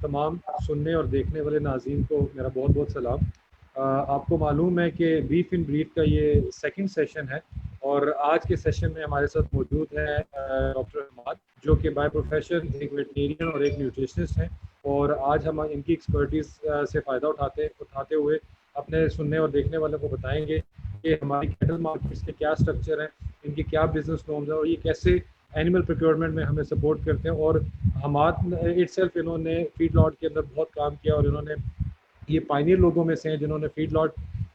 तमाम सुनने और देखने वाले नाज़रीन को मेरा बहुत बहुत सलाम। आपको मालूम है कि बीफ इन ब्रीफ का ये सेकंड सेशन है और आज के सेशन में हमारे साथ मौजूद है डॉक्टर हमाद, जो कि बाय प्रोफेशन एक वेटनेरियन और एक न्यूट्रिशनिस्ट हैं। और आज हम इनकी एक्सपर्टीज़ से फ़ायदा उठाते हुए अपने सुनने और देखने वालों को बताएंगे कि हमारी कैटल मार्केट्स के क्या स्ट्रक्चर हैं, इनके क्या बिजनेस नॉर्म्स हैं और ये कैसे एनिमल प्रोक्योरमेंट में हमें सपोर्ट करते हैं। और हमाद इटसेल्फ इन्होंने फीड लॉट के अंदर बहुत काम किया और इन्होंने ये पायनियर लोगों में से हैं जिन्होंने फीड लॉट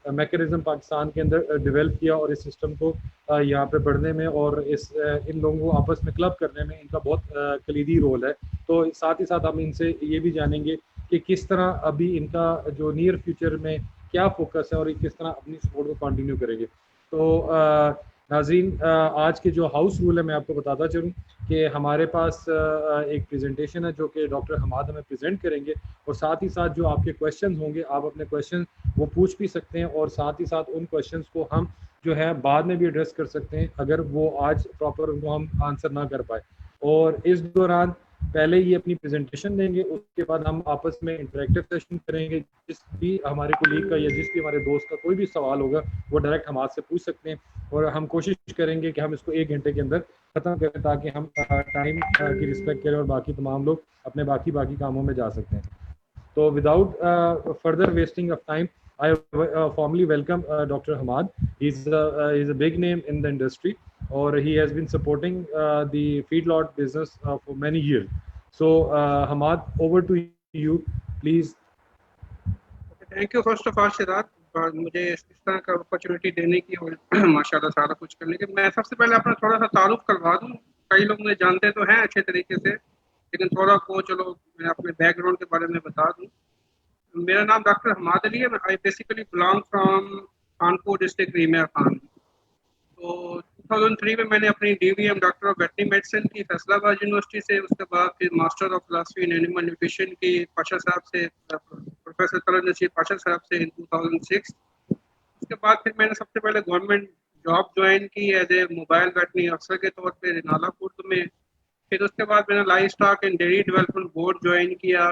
मैकेनिज्म पाकिस्तान के अंदर डेवलप किया और इस सिस्टम को यहाँ पे बढ़ने में और इन लोगों को आपस में क्लब करने में इनका बहुत कलीदी रोल है। तो साथ ही साथ हम इनसे ये भी जानेंगे कि किस तरह अभी इनका जो नियर फ्यूचर में क्या फोकस है और ये किस तरह अपनी सपोर्ट को कंटिन्यू करेंगे। तो नाज़रीन, आज के जो हाउस रूल है मैं आपको बताता चलूँ कि हमारे पास एक प्रेजेंटेशन है जो कि डॉक्टर हमाद हमें प्रेजेंट करेंगे और साथ ही साथ जो आपके क्वेश्चन होंगे आप अपने क्वेश्चन वो पूछ भी सकते हैं और साथ ही साथ उन क्वेश्चंस को हम जो है बाद में भी एड्रेस कर सकते हैं अगर वो आज प्रॉपर उनको हम आंसर ना कर पाए। और इस दौरान पहले ये अपनी प्रेजेंटेशन देंगे, उसके बाद हम आपस में इंटरेक्टिव सेशन करेंगे। जिस भी हमारे कोलीग का या जिस भी हमारे दोस्त का कोई भी सवाल होगा वो डायरेक्ट हमारे से पूछ सकते हैं और हम कोशिश करेंगे कि हम इसको 1 घंटे के अंदर ख़त्म करें ताकि हम टाइम की रिस्पेक्ट करें और बाकी तमाम लोग अपने बाकी कामों में जा सकते हैं। So without further wasting of time, I formally welcome Dr. Hamad. He's a big name in the industry, or he has been supporting the feedlot business for many years. So Hamad, over to you, please. Thank you first of all Shidat, मुझे इस तरह का opportunity देने की और माशाल्लाह सारा कुछ करने की। मैं सबसे पहले अपना थोड़ा सा तारुफ करवा दूं। कई लोग मुझे जानते तो हैं अच्छे तरीके से, लेकिन थोड़ा को चलो मैं अपने बैकग्राउंड के बारे में बता दूं। मेरा नाम डॉक्टर हमाद अली है। I basically belong from Kanpur district रीमिया खान। तो 2003 में मैंने अपनी DVM doctor of veterinary medicine की फैसलाबाद यूनिवर्सिटी से, उसके बाद फिर master of philosophy in animal nutrition की पाशा साहब से, प्रोफेसर तलत नसीर पाशा साहब से इन 2006। उसके बाद फिर मैंने सबसे पहले गवर्नमेंट जॉब ज्वाइन की एज ए मोबाइल वेटनरी अफसर के तौर पे रिनाला कुर्द में। फिर उसके बाद मैंने livestock and dairy development board join किया,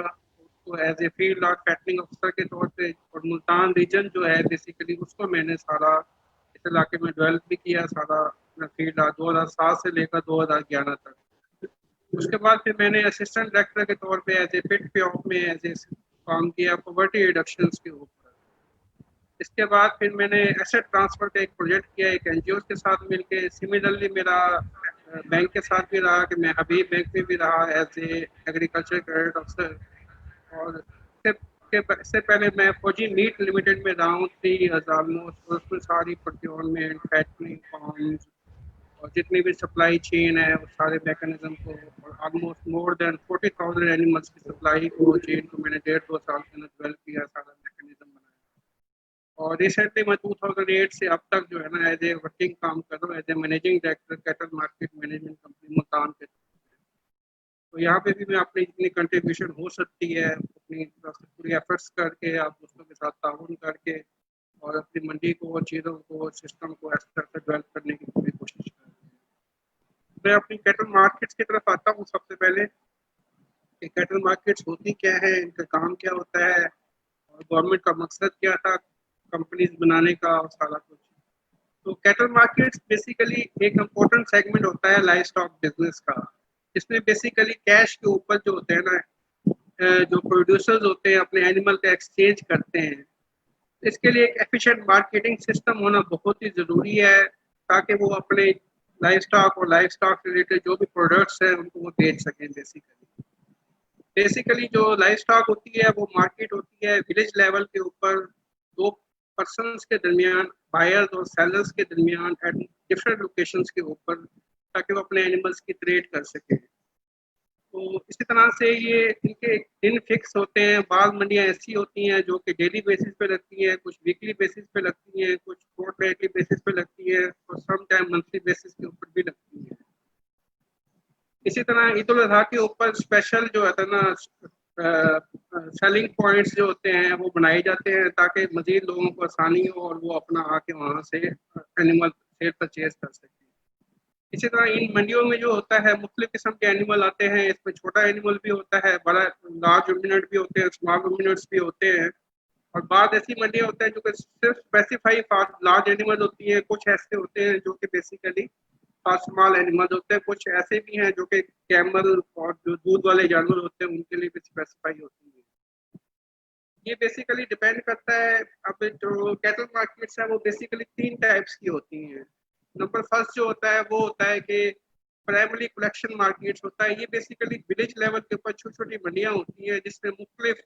तो as a field lot fattening अफसर के तौर पे। और मुल्तान रीजन जो है बेसिकली उसको मैंने सारा इस इलाके में डेवलप भी किया, सारा फील्ड लॉट 2007 से लेकर 2011 तक। उसके बाद फिर मैंने असिस्टेंट डायरेक्टर के तौर पे एज ए फिट प्योप में एज ए काम किया पॉवर्टी रिडक्शन के ऊपर। इसके बाद फिर मैंने एसेट ट्रांसफर का एक प्रोजेक्ट किया एक एनजीओ के साथ मिलके। सिमिलरली मेरा बैंक के साथ भी रहा कि मैं हबीब बैंक में भी रहा एज ए एग्रीकल्चर क्रेडिट अफसर। और इससे पहले मैं फौजी मीट लिमिटेड में रहा हूँ 3 years ऑलमोस्ट, और उसमें सारी प्रोक्योरमेंट, फैक्ट्री, फार्म्स और जितनी भी सप्लाई चेन है उस सारे मैकेनिज्म को, और ऑलमोस्ट मोर देन 40,000 एनिमल्स की सप्लाई को चेन को मैंने 1.5-2 साल के अंदर डेवलप किया, सारा मैकेनिज्म बनाया। और रिसेंटली मैं 2008 से अब तक जो है ना एज ए वर्किंग काम कर रहा हूँ as a managing director cattle market management company Multan के। तो यहाँ पे भी मैं अपनी जितनी कंट्रीब्यूशन हो सकती है अपनी पूरी एफर्ट्स करके, आप दोस्तों के साथ ताउन करके और अपनी मंडी को और चीज़ों को सिस्टम को इस तरह से डेवलप करने की पूरी कोशिश कर रही हूँ। मैं अपनी कैटल मार्केट्स की तरफ आता हूँ सबसे पहले कि कैटल मार्केट्स होती क्या है, इनका काम क्या होता है और गवर्नमेंट का मकसद क्या था कंपनीज बनाने का और सारा कुछ। तो कैटल मार्केट्स बेसिकली एक इम्पोर्टेंट सेगमेंट होता है लाइव स्टॉक बिजनेस का, इसमें बेसिकली कैश के ऊपर जो होते हैं ना, जो प्रोड्यूसर्स होते हैं अपने एनिमल का एक्सचेंज करते हैं। इसके लिए एक एफिशिएंट मार्केटिंग सिस्टम होना बहुत ही ज़रूरी है ताकि वो अपने लाइव स्टॉक और लाइव स्टॉक रिलेटेड जो भी प्रोडक्ट्स हैं उनको वो बेच सकें। बेसिकली जो लाइव स्टॉक होती है वो मार्केट होती है विलेज लेवल के ऊपर, 2 पर्सन्स के दरमियान, बायर्स और सेलर्स के दरमियान एट डिफरेंट लोकेशंस के ऊपर, ताकि वो अपने एनिमल्स की ट्रेड कर सकें। तो इसी तरह से ये इनके दिन फिक्स होते हैं। बाज़ मंडियाँ ऐसी होती हैं जो कि डेली बेसिस पे लगती हैं, कुछ वीकली बेसिस पे लगती हैं, कुछ फोर्टनाइटली बेसिस पे लगती है और सम टाइम मंथली बेसिस के ऊपर भी लगती हैं। इसी तरह ईद उल अज़हा के ऊपर स्पेशल जो है ना सेलिंग पॉइंट्स जो होते हैं वो बनाए जाते हैं ताकि मज़ीद लोगों को आसानी हो और वो अपना आके वहाँ से एनिमल सेल परचेज कर सकें। इसी तरह इन मंडियों में जो होता है मुख्तलिफ किस्म के एनिमल आते हैं, इसमें छोटा एनिमल भी होता है, बड़ा लार्ज रूमिनेंट भी होते हैं, स्मॉल रूमिनेंट्स भी होते हैं। और बाद ऐसी मंडियाँ होती हैं जो कि सिर्फ स्पेसिफाई लार्ज एनिमल होती हैं, कुछ ऐसे होते हैं जो कि बेसिकली स्मॉल एनिमल होते हैं, कुछ ऐसे भी हैं जो कि कैमल और जो दूध वाले जानवर होते हैं उनके लिए भी स्पेसिफाई होती है। ये बेसिकली डिपेंड करता है। अब जो कैटल मार्केट्स है वो बेसिकली 3 टाइप्स की होती हैं। नंबर फर्स्ट जो होता है वो होता है कि प्राइमरी कलेक्शन मार्केट्स होता है। ये बेसिकली विलेज लेवल के ऊपर छोटी छोटी मंडियाँ होती हैं जिसमें मुख्तलिफ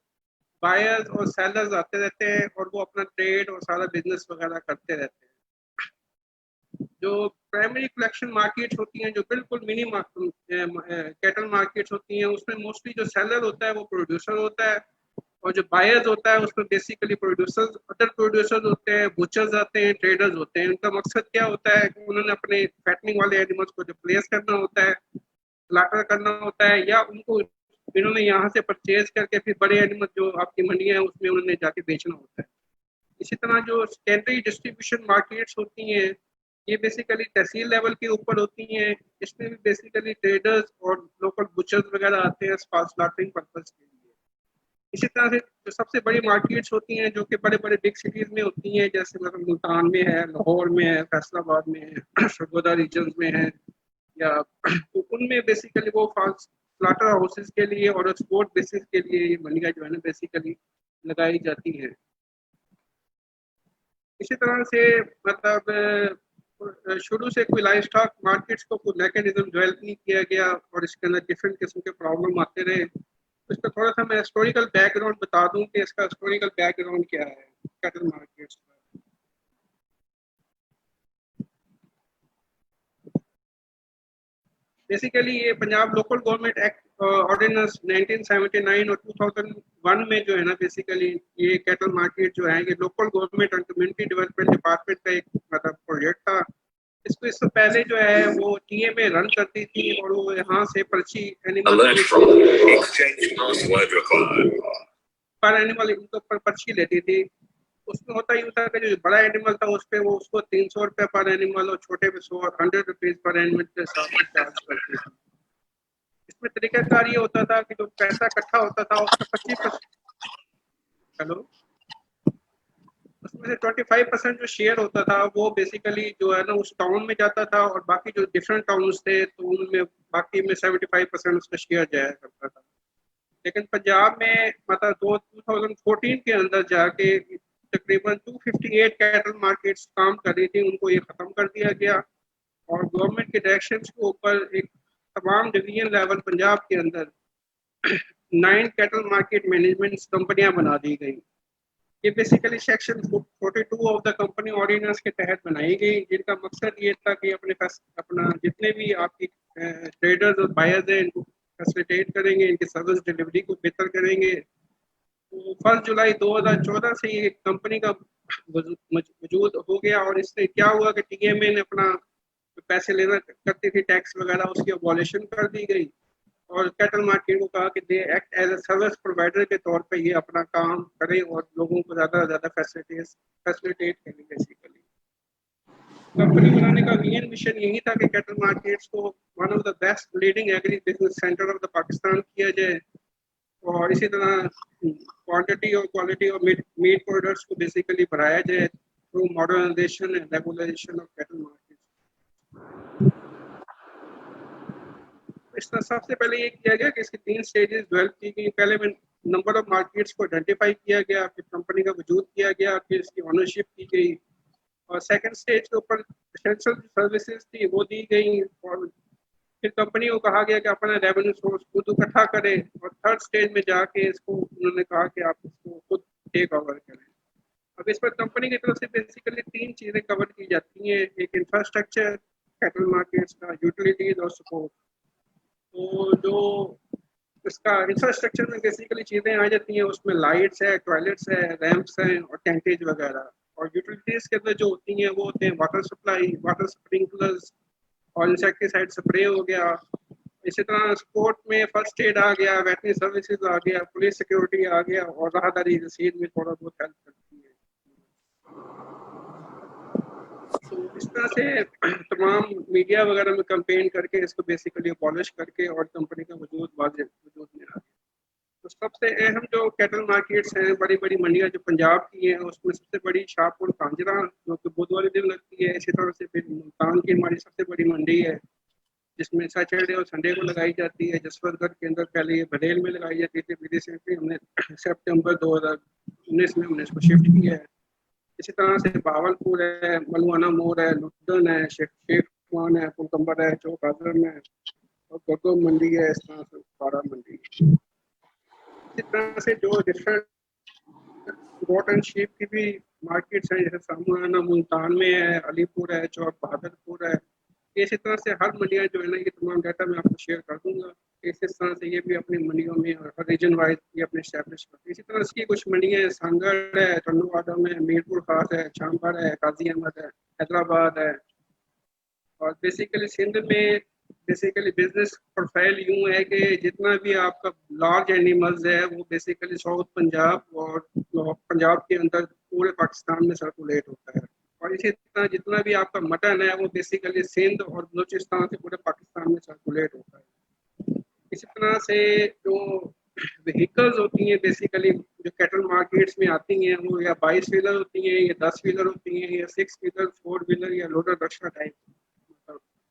बायर्स और सेलर्स आते रहते हैं और वो अपना ट्रेड और सारा बिजनेस वगैरह करते रहते हैं। जो प्राइमरी कलेक्शन मार्केट्स होती हैं, जो बिल्कुल मिनी कैटल मार्केट्स होती हैं, उसमें मोस्टली जो सेलर होता है वो प्रोड्यूसर होता है और जो बायर्स होता है उसमें बेसिकली प्रोड्यूसर्स, अदर प्रोड्यूसर्स होते हैं, बुचर्स आते हैं, ट्रेडर्स होते हैं। उनका मकसद क्या होता है कि उन्होंने अपने फैटनिंग वाले एनिमल्स को रिप्लेस करना होता है, स्लॉटर करना होता है, या उनको इन्होंने यहाँ से परचेज करके फिर बड़े एनिमल जो आपकी मंडियाँ हैं उसमें उन्होंने जाके बेचना होता है। इसी तरह जो सेकेंडरी डिस्ट्रीब्यूशन मार्केट्स होती हैं ये बेसिकली तहसील लेवल के ऊपर होती हैं। इसमें भी बेसिकली ट्रेडर्स और लोकल बुचर्स वगैरह आते हैं स्लॉटरिंग पर्पज के लिए। इसी तरह से जो सबसे बड़ी मार्केट्स होती हैं जो कि बड़े बड़े बिग सिटीज़ में होती हैं, जैसे मतलब मुल्तान में है, लाहौर में है, फैसलाबाद में है, सरगोदा रीजन में है, या तो उनमें बेसिकली वो स्लॉटर हाउसेज के लिए और एक्सपोर्ट बेसिस के लिए ये मंडियाँ जो है ना बेसिकली लगाई जाती हैं। इसी तरह से मतलब शुरू से कोई लाइफ स्टॉक मार्केट्स को कोई मैकेनिज्म डेवलप नहीं किया गया और इसके अंदर डिफरेंट किस्म के प्रॉब्लम आते रहे। तो इसका थोड़ा सा मैं हिस्टोरिकल बैकग्राउंड बता दूं कि इसका हिस्टोरिकल बैकग्राउंड क्या है कैटल मार्केट्स का। बेसिकली ये Punjab local government act ordinance 1979 और 2001 में जो है ना बेसिकली ये कैटल मार्केट जो है ये local government and community development department का एक मतलब प्रोजेक्ट था। इसको इससे पहले जो है वो टीएमए रन करती थी और वो यहाँ से पर्ची एनिमल पर एनिमल इनके ऊपर पर्ची लेती थी। उसमें होता ही था कि जो बड़ा एनिमल था उस पर वो उसको 300 रुपये पर एनिमल और छोटे पे 100 रुपीज पर एनिमल के हिसाब से चार्ज करती थी। इसमें तरीकाकार ये होता था कि जो पैसा इकट्ठा होता था उसका 25% हेलो उसमें से 25% जो शेयर होता था वो बेसिकली जो है ना उस टाउन में जाता था और बाकी जो डिफरेंट टाउन्स थे तो उनमें बाकी में 75% उसका शेयर जाया करता था। लेकिन पंजाब में मतलब 2014 के अंदर जाके तकरीबन 258 कैटल मार्केट्स काम कर रही थी, उनको ये ख़त्म कर दिया गया और गवर्नमेंट के डायरेक्शन के ऊपर एक तमाम डिवीजन लेवल पंजाब के अंदर 9 कैटल मार्केट मैनेजमेंट कंपनियां बना दी गई। ये basically section 42 of the company ordinance के तहत बनाई गई, जिनका मकसद ये था कि अपना जितने भी आपकी ट्रेडर्स और बायर्स हैं इनको फैसिलिटेट करेंगे, इनकी सर्विस डिलीवरी को बेहतर करेंगे। तो 1 जुलाई 2014 से ये कंपनी का वजूद हो गया और इससे क्या हुआ कि टीएमए ने अपना पैसे लेना करती थी टैक्स वगैरह उसकी अबॉलिशन कर दी गई और कैटल मार्केट को कहा कि they act as a service provider के तौर पे ये अपना काम करें और लोगों को ज़्यादा से ज़्यादा फैसिलिटेट करें। बेसिकली कंपनी बनाने का मेन मिशन यही था कि कैटल मार्केट्स को one of the best leading agri business centre of the Pakistan किया जाए और इसी तरह क्वांटिटी और क्वालिटी ऑफ मीट प्रोडक्ट्स को बेसिकली बढ़ाया जाए through modernisation and regulation of cattle market. इसका सबसे पहले ये किया गया कि इसकी 3 स्टेजेस डेवलप की गई। पहले में नंबर ऑफ मार्केट्स को आइडेंटिफाई किया गया, फिर कंपनी का वजूद किया गया, फिर इसकी ओनरशिप की गई और सेकंड स्टेज के ऊपर एसेंशियल सर्विसेज थी वो दी गई और फिर कंपनी को कहा गया कि अपना रेवेन्यू सोर्स खुद इकट्ठा करे और थर्ड स्टेज में जाके इसको उन्होंने कहा कि आप इसको खुद टेक ओवर करें। अब इस पर कंपनी की तरफ से बेसिकली 3 चीज़ें कवर की जाती हैं, एक इंफ्रास्ट्रक्चर कैटल मार्केट्स का, यूटिलिटीज और सपोर्ट। तो जो इसका इंफ्रास्ट्रक्चर में बेसिकली चीज़ें आ जाती हैं उसमें लाइट्स है, टॉयलेट्स है, रैंप्स हैं और टेंटेज वगैरह। और यूटिलिटीज़ के अंदर जो होती हैं वो होते हैं वाटर सप्लाई, वाटर स्प्रिंकलर्स और इंसेक्टिसाइड स्प्रे हो गया। इसी तरह स्पोर्ट में फर्स्ट एड आ गया, वेटनरी सर्विसेज आ गया, पुलिस सिक्योरिटी आ गया और राहदारी रसीद में थोड़ा बहुत हेल्प करती है। तो इस तरह से तमाम मीडिया वगैरह में कैंपेन करके इसको बेसिकली अबॉलिश करके और कंपनी का वजूद वजूद में आ गया। तो सबसे अहम जो कैटल मार्केट्स हैं, बड़ी बड़ी मंडियाँ जो पंजाब की हैं, उसमें सबसे बड़ी शाहपुर कांजरा जो कि बुध वाले दिन लगती है। इसी तरह से फिर मुल्तान की हमारी सबसे बड़ी मंडी है, जिसमें सैटरडे और संडे को लगाई जाती है। जसवंतगढ़ के अंदर पहले ये बरेल में लगाई जाती थी, रिसेंटली हमने सितंबर 2019 में हमने इसको शिफ्ट किया है। इसी तरह से बहावलपुर है, मलुआना मोड़ है, लुधियान है, शेख खान है, पुलकम्बर है, चौक आजम है और गगो मंडी है। इस तरह से बारह मंडी। इसी तरह से जो डिफरेंट गोट एंड शीप की भी मार्केट्स हैं, जैसे सामुआना मुल्तान में है, अलीपुर है, चौक बहादुरपुर है। इसी तरह से हर मंडियाँ जो है ना, ये तमाम डाटा मैं आपको शेयर कर दूंगा। इस तरह से ये भी अपनी मंडियों में और हर रीजन वाइज ये अपने स्टैब्लिश करती है। इसी तरह से कुछ मंडियाँ हैं, सांगड़ है, टंडुआडम है, मीरपुर खास है, चांबर है, काजी अहमद है, हैदराबाद है। और बेसिकली सिंध में बेसिकली बिजनेस प्रोफाइल यूँ है कि जितना भी आपका लार्ज एनिमल्स है वो बेसिकली साउथ पंजाब और पंजाब के अंदर पूरे पाकिस्तान में सर्कुलेट होता है। और इसी तरह जितना भी आपका मटन है वो बेसिकली सिंध और बलूचिस्तान से पूरे पाकिस्तान में सर्कुलेट होता है। इसी तरह से जो व्हीकल्स होती हैं बेसिकली जो कैटल मार्केट्स में आती हैं, वो या 22 व्हीलर होती हैं, या 10 व्हीलर होती हैं, या 6 व्हीलर, 4 व्हीलर या लोडर रक्षा टाइप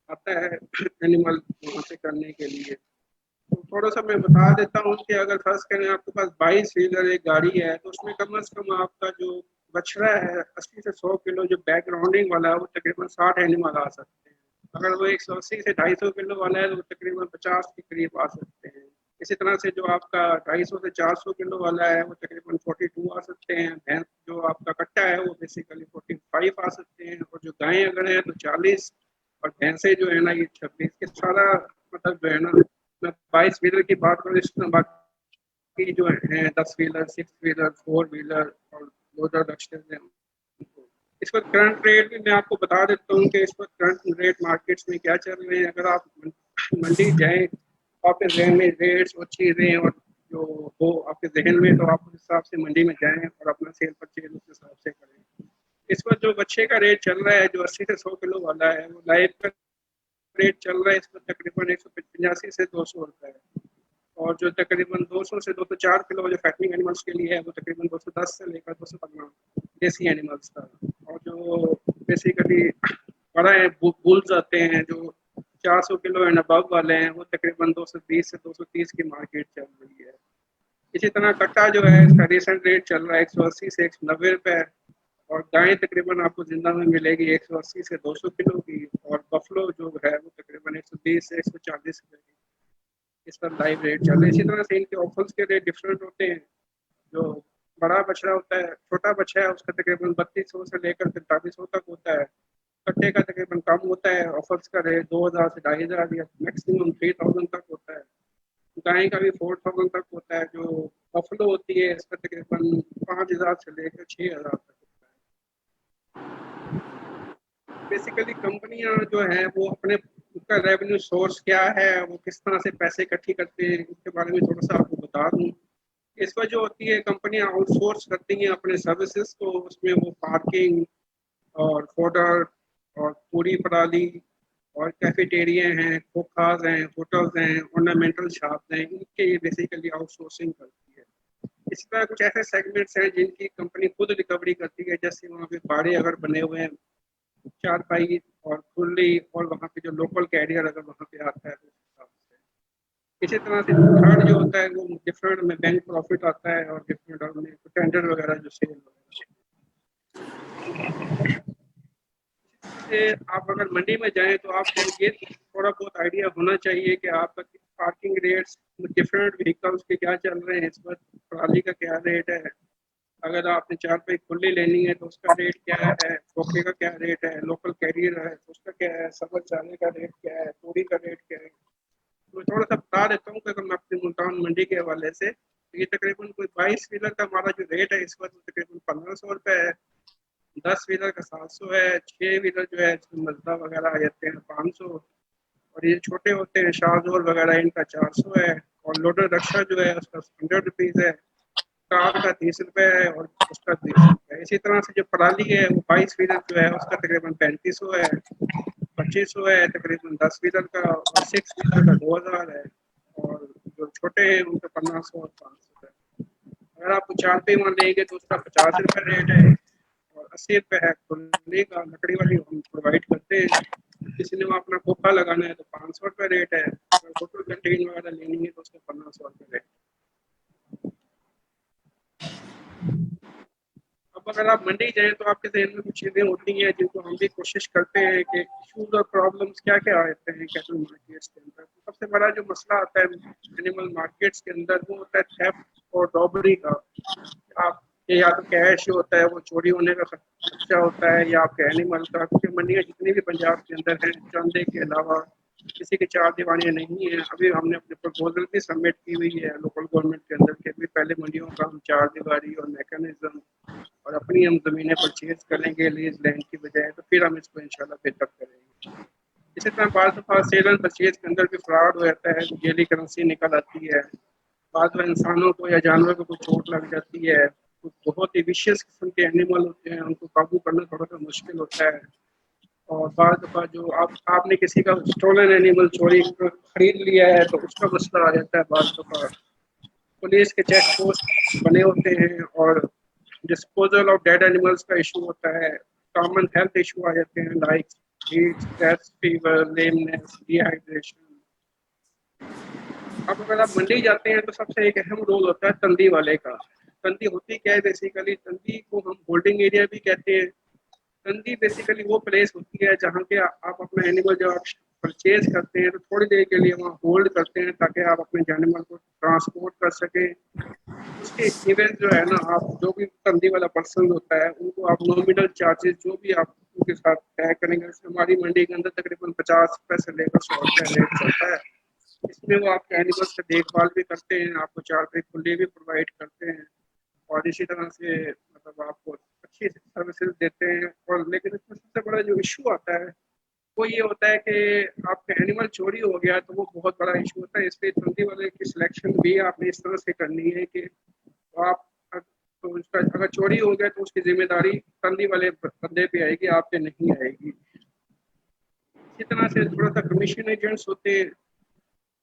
आता है एनिमल वहाँ पे करने के लिए। तो थोड़ा सा मैं बता देता हूँ कि अगर फर्स्ट करें आपके पास 22 व्हीलर एक गाड़ी है, तो उसमें कम से कम आपका जो बछड़ा है 80 से 100 किलो जो बैकग्राउंडिंग वाला है वो तकरीबन 60 एनिमल आ सकते हैं। अगर वो 180 से 250 किलो वाला है तो तकरीबन 50 के करीब आ सकते हैं। इसी तरह से जो आपका 250 से 400 किलो वाला है वो तकरीबन 42 आ सकते हैं। भैंस जो आपका कट्टा है वो बेसिकली 45 आ सकते हैं। और जो गायें अगर है तो 40 और भैंसे जो है ना ये 26 के सारा मतलब जो है ना, मैं 22 व्हीलर की बात करूँ, इसमें बाकी जो है 10 व्हीलर, 6 व्हीलर, 4 व्हीलर और लोडर रक्षक हैं। इस वक्त करंट रेट भी मैं आपको बता देता हूँ कि इस वक्त करंट रेट मार्केट्स में क्या चल रहे हैं। अगर आप मंडी जाएँ तो आपके जहन में रेट्स और चीज़ें और जो हो आपके जहन में, तो आप उस हिसाब से मंडी में जाएँ और अपना सेल परचेज उस हिसाब से करें। इस वक्त जो बच्चे का रेट चल रहा है जो 80 से 100 किलो वाला है, वो लाइव का रेट चल रहा है इस वक्त तकरीबन 185 से 200 रुपये है। और जो तकरीबन 200 से 204 किलो जो फैटनिंग एनिमल्स के लिए है वो तकरीबन 210 से लेकर 215 देसी एनिमल्स का। और जो बेसिकली बड़ा है बुल्स आते हैं जो 400 किलो एंड अबव वाले हैं, वो तकरीबन 220 से 230 की मार्केट चल रही है। इसी तरह कट्टा जो है इसका रिसेंट रेट चल रहा है 180 से 190 रुपये। और गाय तकरीबन आपको जिंदा में मिलेगी 180 से 200 किलो की। और बफलो जो है वो तकरीबन 120 से 140 किलो की इस पर लाइव रेट चल रहे हैं। इसी तरह से इनके ऑफर्स के रेट डिफरेंट होते हैं। जो बड़ा बछड़ा होता है, छोटा बच्चा है, उसका तकरीबन 3200 से लेकर 4500 तक होता है। कट्टे का तकरीबन कम होता है, ऑफर्स का रेट 2000 से 2500 या मैक्सिमम 3000 तक होता है। गाय का भी 4000 तक होता है। जो बफलो होती है इसका तकरीबन 5000 से लेकर 6000 तक होता है। बेसिकली कंपनियां जो है वो अपने उसका रेवेन्यू सोर्स क्या है, वो किस तरह से पैसे इकट्ठी करते हैं, इसके बारे में थोड़ा सा आपको बता दूं। इस वजह होती है कंपनियां आउटसोर्स करती हैं अपने सर्विसेज को। उसमें वो पार्किंग और फोडर और पूरी प्रणाली और कैफेटेरिया हैं, खोखास हैं, होटल्स हैं, ऑर्नामेंटल शॉप्स हैं, इनके ये बेसिकली आउटसोर्सिंग करती है। इस तरह कुछ ऐसे सेगमेंट्स हैं जिनकी कंपनी खुद रिकवरी करती है, जैसे वहाँ पे बाड़े अगर बने हुए हैं, चारपाई और खुली, और वहाँ पे जो लोकल कैरियर अगर वहाँ पे आता है तो उस हिसाब से। इसी तरह से थर्ड जो होता है वो डिफरेंट में बैंक प्रॉफिट आता है और डिफरेंट और में टेंडर वगैरह जो सेल वगैरह। से आप अगर मंडी में जाएं तो आपको ये थोड़ा बहुत आइडिया होना चाहिए कि आपका पार्किंग रेट्स डिफरेंट व्हीकल्स के क्या चल रहे हैं, इस वक्त ट्राली का क्या रेट है। अगर आपने 4 पे खुली लेनी है तो उसका रेट क्या है, खोखे का क्या रेट है, लोकल कैरियर है तो उसका क्या है, सबर चाले का रेट क्या है, तोड़ी का रेट क्या है। तो थोड़ा सा बता देता हूँ कि अगर मैं अपनी मुल्तान मंडी के हवाले से, तो ये तकरीबन कोई 22 व्हीलर का हमारा जो रेट है इस वक्त तकरीबन 1500 रुपये है। 10 व्हीलर का 700 है। 6 व्हीलर जो है इसमें मजदा वगैरह आ जाते हैं 500। और ये छोटे होते हैं शाहजोर वगैरह, इनका 400 है। और लोडर रक्षा जो है उसका 100 रुपीज़ है। कार का 30 रुपये है और उसका 20 रुपये इसी तरह से जो पराली है वो 22% जो है उसका तकरीबन 3500 है, 2500 है तकरीबन 10% का, और 6% का 2000 है, और जो छोटे हैं उनका 1500 और 500 है। अगर आप 4 पे मान लेंगे तो उसका 50 रुपये रेट है, और 80 रुपये है खुले का, लकड़ी वाली हम प्रोवाइड करते हैं। किसी ने अपना खोखा लगाना है तो 500 रुपये रेट है, अगर होटल कैंटीन वगैरह लेनी है तो उसका 1500 रुपये रेट। अब अगर आप मंडी जाएँ तो आपके ज़हन में कुछ चीज़ें होती हैं जिनको हम भी कोशिश करते हैं कि इश्यूज़ और प्रॉब्लम्स क्या-क्या आते हैं कैटल मार्केट्स के अंदर। तो सबसे बड़ा जो मसला आता है एनिमल मार्केट्स के अंदर वो होता है थेफ्ट और रॉबरी का। आप या तो कैश होता है वो चोरी होने का खर्चा होता है, या आपके एनिमल का, क्योंकि मंडियाँ जितनी भी पंजाब के अंदर हैं चंदे के अलावा किसी की चार दीवानियाँ नहीं हैं। अभी हमने अपने प्रपोजल भी सबमिट की हुई है लोकल गवर्नमेंट के अंदर कि भी पहले मंडियों का हम चार दीवारी और मैकेनिज्म और अपनी हम ज़मीनें परचेज करेंगे लीज लैंड की बजाय, तो फिर हम इसको इंशाल्लाह बेहतर करेंगे। इसी तरह बाद दफ़ा सेल एंड परचेज के अंदर भी फ्रॉड हो जाता है, जेली करेंसी निकल आती है, बाद में इंसानों को या जानवरों को कोई चोट लग जाती है। तो बहुत ही विशियस किस्म के एनिमल होते हैं, उनको काबू करना थोड़ा सा मुश्किल होता है। और बाद दफ़ा जो आपने किसी का स्टोलन एनिमल चोरी खरीद लिया है तो उसका मसला आ जाता है। बाद दफ़ा पुलिस के चेक पोस्ट बने होते हैं और डिस्पोजल ऑफ डेड एनिमल्स का इशू होता है, कॉमन हेल्थ इशू आ जाते हैं like heat stress fever lameness dehydration. अब अगर आप मंडी जाते हैं तो सबसे एक अहम रोल होता है तंदी वाले का। तंदी होती क्या है, बेसिकली तंदी को हम होल्डिंग एरिया भी कहते हैं। तंदी बेसिकली वो प्लेस होती है जहाँ पे आप अपना एनिमल जब आप परचेज करते हैं तो थोड़ी देर के लिए वहाँ होल्ड करते हैं ताकि आप अपने एनिमल को ट्रांसपोर्ट कर सकें। उसके इवेंट जो है ना, आप जो भी तंदी वाला पर्सन होता है उनको आप नॉमिनल चार्जेस जो भी आप उनके साथ तय करेंगे। हमारी मंडी के अंदर तकरीबन 50 रुपये से लेकर 100 रुपये रेट चलता है। इसमें वो आपके एनिमल्स का देखभाल भी करते हैं, आपको 4 पे खुले भी प्रोवाइड करते हैं, और इसी तरह से मतलब आपको अच्छी सर्विसेज देते हैं। और लेकिन इसमें सबसे बड़ा जो इशू आता है वो ये होता है कि आपका एनिमल चोरी हो गया तो वो बहुत बड़ा इशू होता है। इसलिए तंदी वाले की सिलेक्शन भी आपने इस तरह से करनी है कि आप तो उसका अगर चोरी हो गया तो उसकी जिम्मेदारी तंदी वाले बंदे पे आएगी, आप पे नहीं आएगी। इसी तरह से थोड़ा सा कमीशन एजेंट्स होते हैं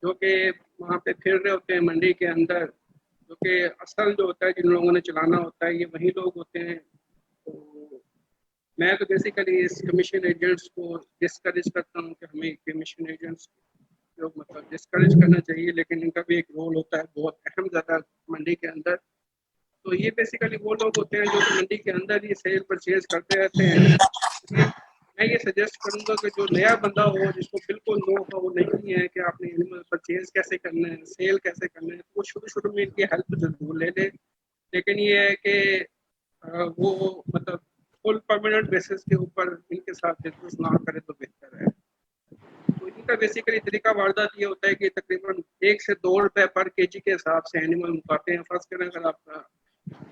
जो कि वहाँ पे फिर रहे होते हैं मंडी के अंदर, जो कि असल जो होता है जिन लोगों ने चलाना होता है ये वही लोग होते हैं। तो मैं तो बेसिकली इस कमीशन एजेंट्स को डिस्करेज करता हूँ कि हमें कमीशन एजेंट्स जो मतलब डिस्करेज करना चाहिए, लेकिन इनका भी एक रोल होता है बहुत अहम ज़्यादा मंडी के अंदर। तो ये बेसिकली वो लोग होते हैं जो कि मंडी के अंदर ही सेल परचेज करते रहते हैं। मैं ये सजेस्ट करूंगा कि जो नया बंदा हो जिसको बिल्कुल नो हो नहीं है कि आपने एनिमल परचेज कैसे करना है सेल कैसे करना है, तो वो शुरू शुरू में इनकी हेल्प जरूर ले ले। लेकिन ये है कि वो मतलब फुल परमानेंट बेसिस के ऊपर इनके साथ बिजनेस ना करे तो बेहतर है। तो इनका बेसिकली तरीका वारदात ये होता है कि तकरीबन 1 से 2 रुपए पर केजी के हिसाब से एनिमल मुकाते हैं। फर्स्ट करें अगर आपका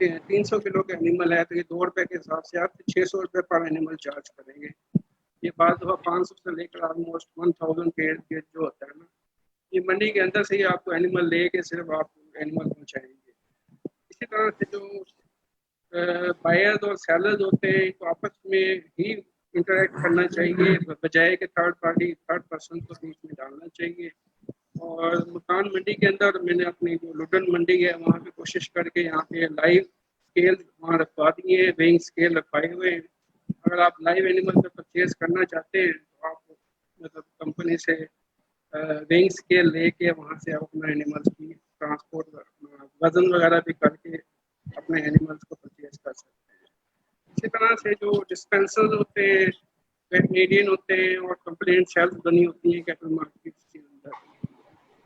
300 किलो का एनिमल है तो ये 2 रुपए के हिसाब से आप 600 रुपये पर एनिमल चार्ज करेंगे। ये बात हुआ 500 से लेकर ऑलमोस्ट 1000 के जो होता है ना, ये मंडी के अंदर से ही आपको एनिमल लेके सिर्फ आप एनिमल पहुँचाएंगे। इसी तरह से जो बायर्स और सेलर्स होते हैं इनको आपस में ही इंटरेक्ट करना चाहिए, बजाय कि थर्ड पर्सन को बीच में डालना चाहिए। और मकान मंडी के अंदर मैंने अपनी जो लुडन मंडी है वहाँ पे कोशिश करके यहाँ पे लाइव स्केल वहाँ रखवा दिए हैं, वेइंग स्केल रखवाए हुए हैं। अगर आप लाइव एनिमल का परचेज करना चाहते हैं तो आप मतलब कंपनी से वेइंग स्केल लेके वहाँ से आप अपना एनिमल्स की ट्रांसपोर्ट वजन वगैरह भी करके अपने एनिमल्स को परचेज कर सकते हैं। इसी तरह से जो डिस्पेंसर्स होते हैं वेटनेरियन होते हैं और कंप्लेंट सेल्स बनी होती हैं कैटल मार्केट के अंदर,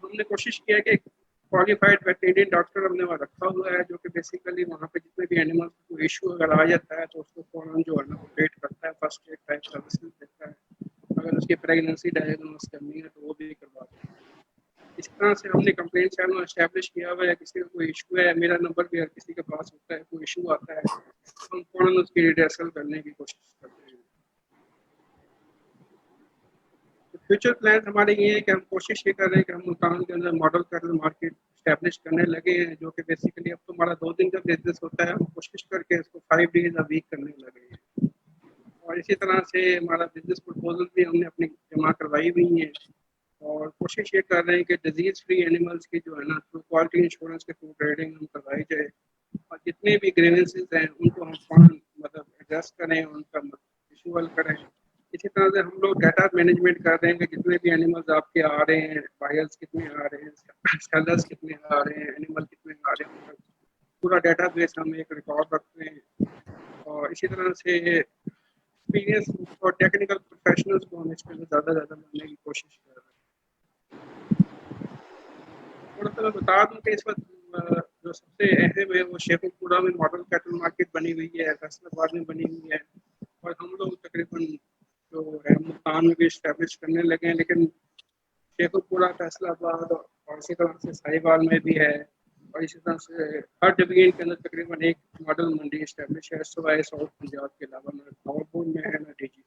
हमने कोशिश किया कि क्वालिफाइड वेटनेरियन डॉक्टर हमने वहाँ रखा हुआ है जो कि बेसिकली वहाँ पे जितने भी एनिमल्स को इशू अगर आ जाता है तो उसको फौरन जो है ना वो ट्रीट करता है, फर्स्ट एड टाइप सर्विसेज देता है। अगर उसकी प्रेगनेंसी डायग्नोस करनी है तो वो भी करवा देता है। इस तरह से हमने कंप्लेंट चैनल एस्टैब्लिश किया हुआ है। किसी का कोई इशू है, मेरा नंबर भी हर किसी के पास होता है, कोई इशू आता है तो हम फौरन उसकी रिड्रेसल करने की कोशिश करते हैं। फ्यूचर प्लान हमारे ये है कि हम कोशिश ये कर रहे हैं कि हम मुल्तान के अंदर मॉडल कैटल मार्केट इस्टेब्लिश करने लगे हैं, जो कि बेसिकली अब तो हमारा 2 दिन का बिजनेस होता है, हम कोशिश करके इसको 5 डेज अ वीक करने लगे हैं। और इसी तरह से हमारा बिजनेस प्रपोजल भी हमने अपनी जमा करवाई हुई है और कोशिश ये कर रहे हैं कि डिजीज फ्री एनिमल्स की जो है ना थ्रू क्वालिटी इंश्योरेंस के थ्रू ट्रेडिंग हम करवाई जाए और जितने भी ग्रीवेंसेस हैं उनको हम फौरन मतलब एड्रेस करें, उनका इशू हल करें। इसी तरह से हम लोग डाटा मैनेजमेंट कर रहे हैं कि जितने भी एनिमल्स आपके आ रहे हैं, बायर्स कितने आ रहे हैं, सेलर्स कितने आ रहे हैं, एनिमल कितने आ रहे हैं, उनका पूरा डाटा बेस हम एक रिकॉर्ड रखते हैं। और इसी तरह से एक्सपीरियंस और टेक्निकल प्रोफेशनल्स को हम इसमें ज़्यादा से ज़्यादा लाने की कोशिश कर रहे हैं। थोड़ा सा मैं बता दूं कि इस वक्त जो सबसे अहम है वो शेखुपुरा में मॉडल कैटल मार्केट बनी हुई है, फैसलाबाद में बनी हुई है और हम लोग तकरीबन जो है मुल्तान में भी इस्टेब्लिश करने लगे हैं, लेकिन शेखुपुरा, फैसलाबाद और इसी तरह से साहिवाल में भी है और इसी तरह से हर डिवीजन के अंदर तकरीबन एक मॉडल मंडी इस्टेब्लिश है, सिवाय साउथ पंजाब के अलावा ना भावलपुर में है ना डीजी।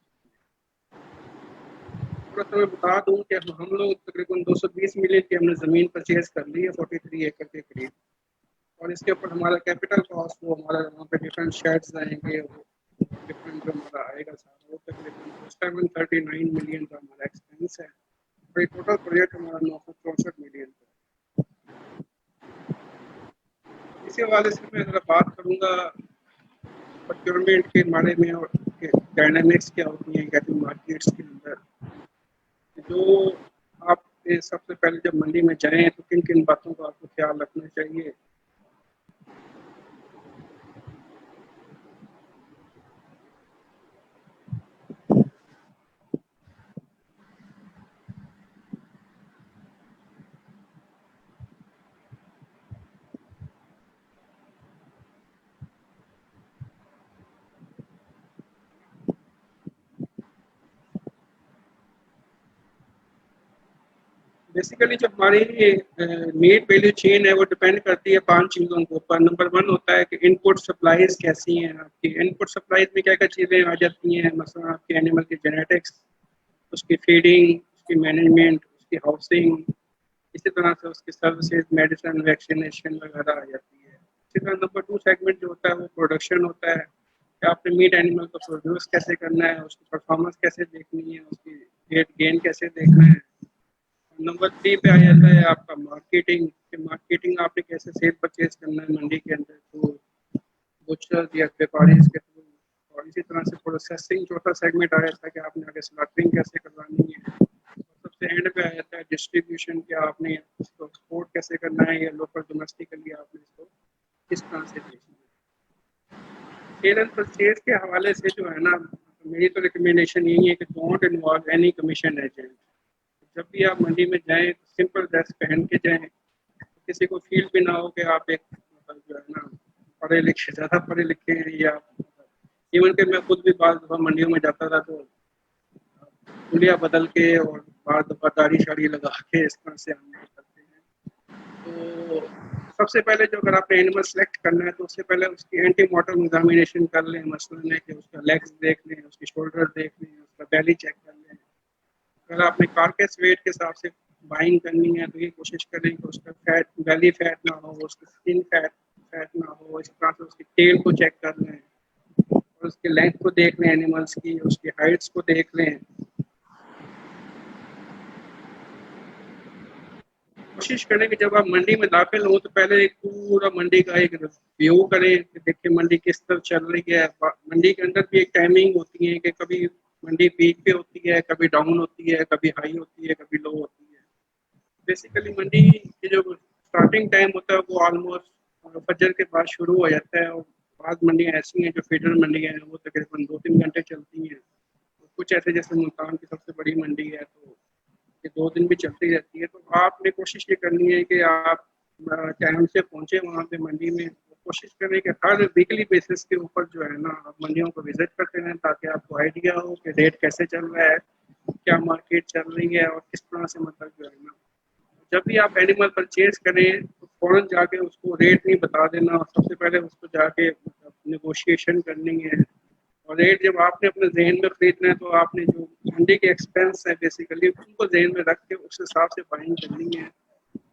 थोड़ा सा मैं बता दूं कि हम लोग तकरीबन 220 मिलियन की हमने ज़मीन परचेज कर ली है 43 एकड़ के करीब और इसके ऊपर हमारा कैपिटल कॉस्ट वो हमारा वहाँ पे डिफरेंट शेड्स आएंगे, वो डिफरेंट जो हमारा आएगा सारा वो तकरीबन 739 मिलियन का हमारा एक्सपेंस है और टोटल प्रोजेक्ट हमारा 964 मिलियन का। इसी हवाले से मैं ज़रा बात करूँगा प्रोक्योरमेंट के बारे में और डायनामिक्स क्या होती हैं कैपिटल मार्केट्स के अंदर। जो आप सबसे पहले जब मंडी में जाएं तो किन किन बातों का आपको ख्याल रखना चाहिए। बेसिकली जो हमारी मीट वैल्यू चेन है वो डिपेंड करती है 5 चीज़ों के ऊपर। नंबर 1 होता है कि इनपुट सप्लाईज कैसी हैं आपकी। इनपुट सप्लाईज में क्या क्या चीज़ें आ जाती हैं, मसलन आपके एनिमल की जेनेटिक्स, उसकी फीडिंग, उसकी मैनेजमेंट, उसकी हाउसिंग, इसी तरह से उसकी सर्विसेज, मेडिसिन, वैक्सीनेशन वगैरह आ जाती है। इसी तरह नंबर 2 सेगमेंट जो होता है वो प्रोडक्शन होता है कि आपने मीट एनिमल को प्रोड्यूस कैसे करना है, उसकी परफॉर्मेंस कैसे देखनी है, उसकी वेट गेन कैसे देखना है। नंबर 3 पे आ जाता है आपका मार्केटिंग कि मार्केटिंग आपने कैसे सेल परचेज करना है मंडी के अंदर तो बुचर्स या व्यापारी के थ्रू। और इसी तरह से प्रोसेसिंग चौथा सेगमेंट आ जाता है कि आपने आगे स्लॉटरिंग कैसे करवानी है। और सबसे एंड पे आ जाता है डिस्ट्रीब्यूशन कि आपने इसको एक्सपोर्ट कैसे करना है या लोकल डोमेस्टिकली आपने इसको किस तरह से बेचना है। सेल एंड परचेज के हवाले से जो है ना मेरी तो रिकमेंडेशन यही है कि don't involve any commission agent. जब भी आप मंडी में जाएं तो सिंपल ड्रेस पहन के जाएं, किसी को फील भी ना हो कि आप एक मतलब जो है ना पढ़े लिखे ज़्यादा पढ़े लिखे हैं या इवन के मैं खुद भी बार दफ़ा मंडियों में जाता था तो पुलिया बदल के और बार दफ़ा दाढ़ी शाड़ी लगा के इस तरह से हम करते हैं। तो सबसे पहले जो अगर आपने एनिमल सेलेक्ट करना है तो उससे पहले उसकी एंटी मॉर्टम एग्जामिनेशन कर लें। मसलन है कि उसका लेग्स देख लें, उसकी शोल्डर देख लें, उसका बैली चेक कर लें। अगर आपने कार्केस वेट के हिसाब से बाइंग करनी है तो ये कोशिश करें कि उसका फैट बैली फैट ना हो, उसका स्किन फैट फैट ना हो। इस तरह से उसकी टेल को चेक कर लें और उसके लेंथ को देख लें, एनिमल्स की उसकी हाइट्स को देख लें। कोशिश करें कि जब आप मंडी में दाखिल हो तो पहले एक पूरा मंडी का एक व्यू करें कि देखिए मंडी किस तरफ चल रही है। मंडी के अंदर भी एक टाइमिंग होती है कि कभी मंडी पीक पे होती है, कभी डाउन होती है, कभी हाई होती है, कभी लो होती है। बेसिकली मंडी की जो स्टार्टिंग टाइम होता है वो ऑलमोस्ट फजर के बाद शुरू हो जाता है और बाद मंडियाँ ऐसी हैं जो फीडर मंडियाँ हैं वो तकरीबन 2-3 घंटे चलती हैं। कुछ ऐसे जैसे मुल्तान की सबसे बड़ी मंडी है तो ये 2 दिन भी चलती रहती है। तो आपने कोशिश ये करनी है कि आप टाइम से पहुँचे वहाँ पे मंडी में। कोशिश करें कि हर वीकली बेसिस के ऊपर जो है ना आप मंडियों को विजिट करते रहें ताकि आपको आइडिया हो कि रेट कैसे चल रहा है, क्या मार्केट चल रही है और किस तरह से मतलब जो है ना जब भी आप एनिमल परचेज करें तो फ़ौरन जाके उसको रेट नहीं बता देना और सबसे पहले उसको जाके मतलब नेगोशिएशन करनी है। और रेट जब आपने अपने ज़हन में खरीदना है तो आपने जो मंडी के एक्सपेंस है बेसिकली उनको ज़हन में रख के उस हिसाब से बाइंग करनी है।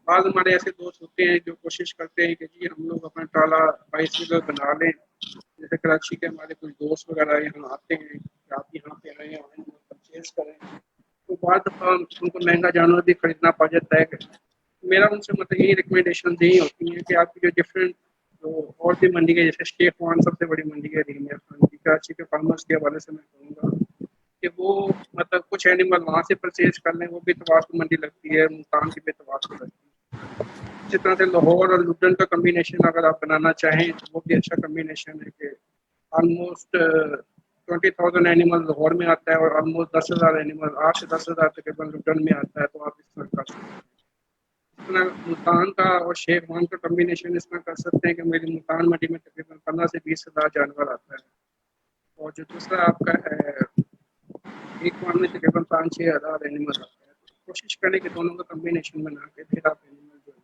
बाद हमारे ऐसे दोस्त होते हैं जो कोशिश करते हैं कि जी हम लोग अपना टाला 22 व्हीलर बना लें। जैसे कराची के हमारे कुछ दोस्त वगैरह यहाँ आते हैं कि आप यहाँ पे आए हैं परचेज करें, तो बाद दफ़ा उनको महंगा जानवर भी खरीदना पड़ जाता है। मेरा उनसे मतलब यही रिकमेंडेशन यही होती है कि आपकी जो डिफरेंट जो और भी मंडी है, जैसे शेख वान सबसे बड़ी मंडी है रीमिया खान की, कराची के फार्मर्स के हवाले से मैं कहूँगा कि वो मतलब कुछ एनिमल वहाँ से परचेज कर लें, वो भी तवाफ की मंडी लगती है, मुल्तान की भी तवाफ की लगती है। इसी तरह से लाहौर और लुटन का कम्बिनेशन अगर आप बनाना चाहें तो वो भी अच्छा कम्बिनेशन है कि ऑलमोस्ट 20,000 एनिमल लाहौर में आता है और ऑलमोस्ट 10,000 एनिमल 8 से 10,000 तकरीबन लुटन में आता है, तो आप इस तरह कर सकते हैं। इस तरह मुल्तान का और शेख वान का कम्बिनेशन इस तरह कर सकते हैं कि मेरी मुल्तान मंडी में तकरीबन 15 से 20,000 जानवर आता है, और जो दूसरा आपका है एक वान में तकरीबन 5-6 हज़ार एनिमल आता है। तो कोशिश करें कि दोनों का कम्बिनेशन बना के फिर आप एनिमल जो है,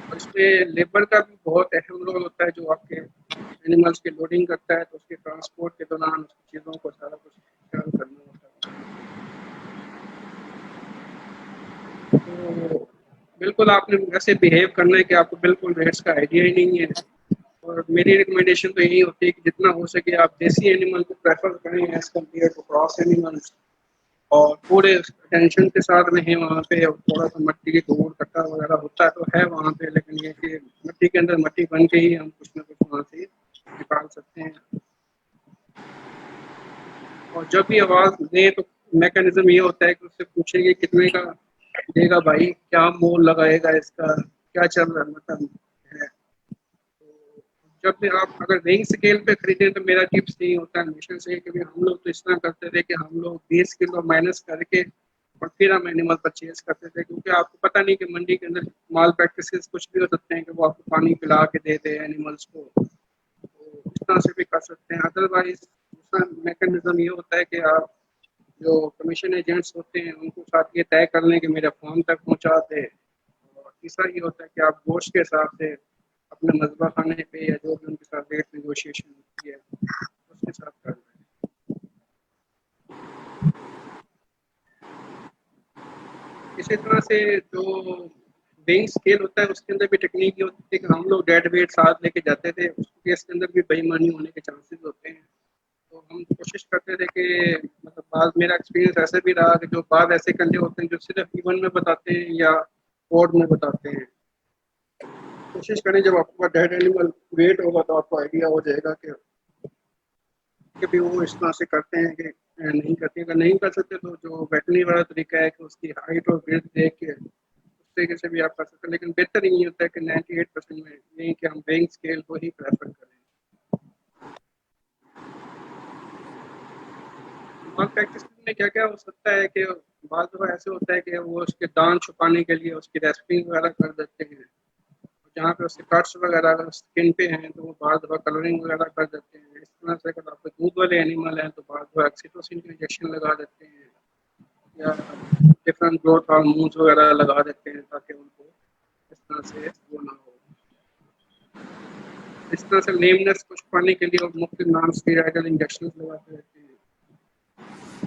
और इसमें लेबर का भी बहुत अहम रोल होता है, जो आपके एनिमल्स की लोडिंग करता है, तो उसके ट्रांसपोर्ट के दौरान उसकी चीज़ों को सारा कुछ ख्याल करना होता है। तो बिल्कुल आपने ऐसे बिहेव करना है कि आपको बिल्कुल रेट्स का आइडिया ही नहीं है, और मेरी रिकमेंडेशन तो यही होती है कि जितना हो सके आप देसी एनिमल को प्रेफर करें as compare to cross animals, और पूरे टेंशन के साथ रहें वहाँ पे। और थोड़ा-सा मिट्टी की धूल कट्टा वगैरह होता है तो है वहाँ पे, लेकिन ये कि मिट्टी के अंदर मट्टी बन के ही हम कुछ न कुछ वहाँ से निकाल सकते हैं। और जब भी आवाज़ दें तो मैकेनिज़्म ये होता है कि उससे पूछें कि कितने का देगा भाई, क्या मोल लगाएगा इसका, क्या चल रहा है मतलब है। तो जब भी आप अगर वेइंग स्केल पे खरीदें तो मेरा टिप्स यही होता है हमेशा से कि भाई हम लोग तो इस तरह करते थे कि हम लोग 20 किलो माइनस करके और फिर हम एनिमल परचेज करते थे, क्योंकि आपको पता नहीं कि मंडी के अंदर माल प्रैक्टिसेस कुछ भी हो सकते हैं कि वो आपको पानी पिला के दे दे एनिमल्स को, तो इस तरह से भी कर सकते हैं। अदरवाइज दूसरा मैकेनिज्म ये होता है कि आप जो कमीशन एजेंट्स होते हैं उनको साथ ये तय कर लें कि मेरे फार्म तक पहुंचा दे, और तीसरा ये होता है कि आप गोश्त के हिसाब से अपने मजबा खाने पे या जो भी उनके साथ रेट नेगोशिएशन होती है उसके साथ कर लें। इसी तरह से जो वेइंग स्केल होता है उसके अंदर भी टेक्निक ये होती है कि हम लोग डेड वेट साथ लेके जाते थे, उसके केस के अंदर भी बेईमानी होने के चांसेस होते हैं। तो हम कोशिश करते थे कि मतलब बाद मेरा एक्सपीरियंस ऐसे भी रहा कि जो बाद ऐसे कंधे होते हैं जो सिर्फ इवन में बताते हैं या कोड में बताते हैं। कोशिश करें जब आपका डेड एनिमल वेट होगा तो आपको आइडिया हो जाएगा कि भी वो इस तरह से करते हैं कि नहीं करते। अगर नहीं कर सकते तो जो वेटनरी वाला तरीका है कि उसकी हाइट और वेट देख के उस तरीके से भी आप कर सकते हैं, लेकिन बेहतर यही होता है कि 98% में यही कि हम वेइंग स्केल को ही प्रेफर करें। और प्रैक्टिस में क्या क्या हो सकता है कि बाद दफ़ा ऐसे होता है कि वो उसके दांत छुपाने के लिए उसकी रेस्पिंग वगैरह कर देते हैं, जहाँ पे उसके कट्स वगैरह अगर स्किन पे हैं तो वो बाद दफ़ा कलरिंग वगैरह कर देते हैं। इस तरह से अगर आपके दूध वाले एनिमल हैं तो बाद दफ़ा ऑक्सीटोसिन के इंजेक्शन लगा देते हैं या डिफरेंट ग्रोथ हार्मोन्स वगैरह लगा देते हैं ताकि उनको इस तरह से वो ना हो। इस तरह से लेमनेस को छुपाने के लिए मुख्तलिफ नॉन स्टेरॉयडल इंजेक्शन लगाते रहते हैं।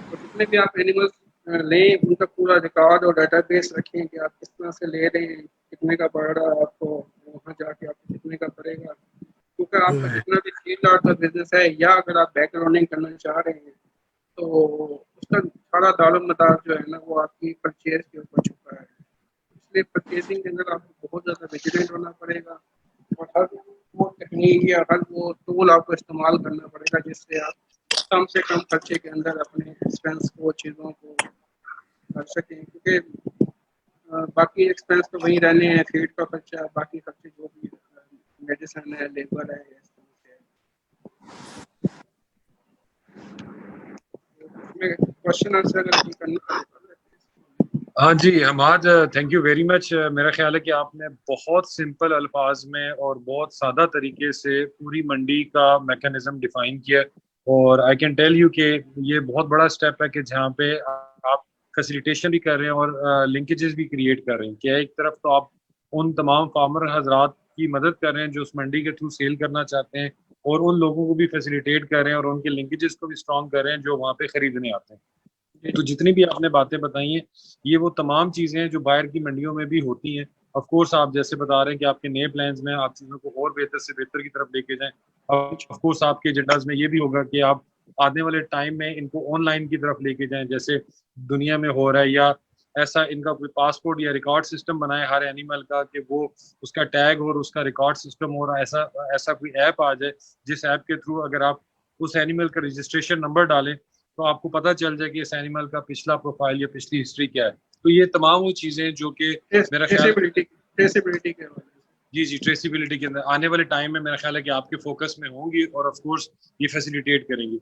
तो जितने भी आप एनिमल्स लें उनका पूरा रिकॉर्ड और डाटाबेस रखें कि आप किस तरह से ले रहे हैं, कितने का पड़ रहा है आपको, वहाँ जाके आपको कितने का पड़ेगा। क्योंकि आपका जितना भी फील्ड आउट का बिजनेस है या अगर आप बैकग्राउंडिंग करना चाह रहे हैं तो उसका सारा दारोमदार जो है ना वो आपकी परचेज के ऊपर छुपा है। इसलिए परचेजिंग के अंदर आपको बहुत ज़्यादा विजिलेंट होना पड़ेगा और हर वो तकनीक या हर वो टूल आपको इस्तेमाल करना पड़ेगा जिससे आप कम से कम खर्चे के अंदर अपने एक्सपेंस को चीज़ों को कर सकें। क्योंकि बाकी एक्सपेंस तो वही रहने हैं, फीड का खर्चा, बाकी खर्चे जो भी मेडिसिन है, लेबर है, इस तरह से उसमें क्वेश्चन आंसर अगर कोई करना है हाँ जी Hamad, thank you very much. मेरा ख्याल है कि आपने बहुत सिंपल अल्फाज में और बहुत सादा तरीके से पूरी मंडी का मैकेनिज्म डिफाइन किया, और आई कैन टेल यू कि ये बहुत बड़ा स्टेप है कि जहाँ पे आप फैसिलिटेशन भी कर रहे हैं और लिंकेजेस भी क्रिएट कर रहे हैं कि एक तरफ तो आप उन तमाम फार्मर हजरात की मदद कर रहे हैं जो उस मंडी के थ्रू सेल करना चाहते हैं, और उन लोगों को भी फैसिलिटेट कर रहे हैं और उनके लिंकेजेस को भी स्ट्रॉन्ग कर रहे हैं जो वहाँ पे खरीदने आते हैं। तो जितनी भी आपने बातें बताई हैं ये वो तमाम चीज़ें हैं जो बाहर की मंडियों में भी होती हैं। ऑफ कोर्स आप जैसे बता रहे हैं कि आपके नए प्लान्स में आप चीज़ों को और बेहतर से बेहतर की तरफ लेके जाएं। ऑफ कोर्स आपके एजेंडाज में ये भी होगा कि आप आने वाले टाइम में इनको ऑनलाइन की तरफ लेके जाएं, जैसे दुनिया में हो रहा है, या ऐसा इनका कोई पासपोर्ट या रिकॉर्ड सिस्टम बनाए हर एनिमल का कि वो उसका टैग और उसका रिकॉर्ड सिस्टम हो रहा है। ऐसा ऐसा कोई ऐप आ जाए जिस ऐप के थ्रू अगर आप उस एनिमल का रजिस्ट्रेशन नंबर डालें तो आपको पता चल जाए कि इस एनिमल का पिछला प्रोफाइल या पिछली हिस्ट्री क्या है। तो ये तमाम वो चीज़ें जो कि मेरा ख्याल ट्रेसेबिलिटी के जी ट्रेसिबिलिटी के अंदर आने वाले टाइम में मेरा ख्याल है कि आपके फोकस में होंगी और ऑफ कोर्स ये फैसिलिटेट करेंगी।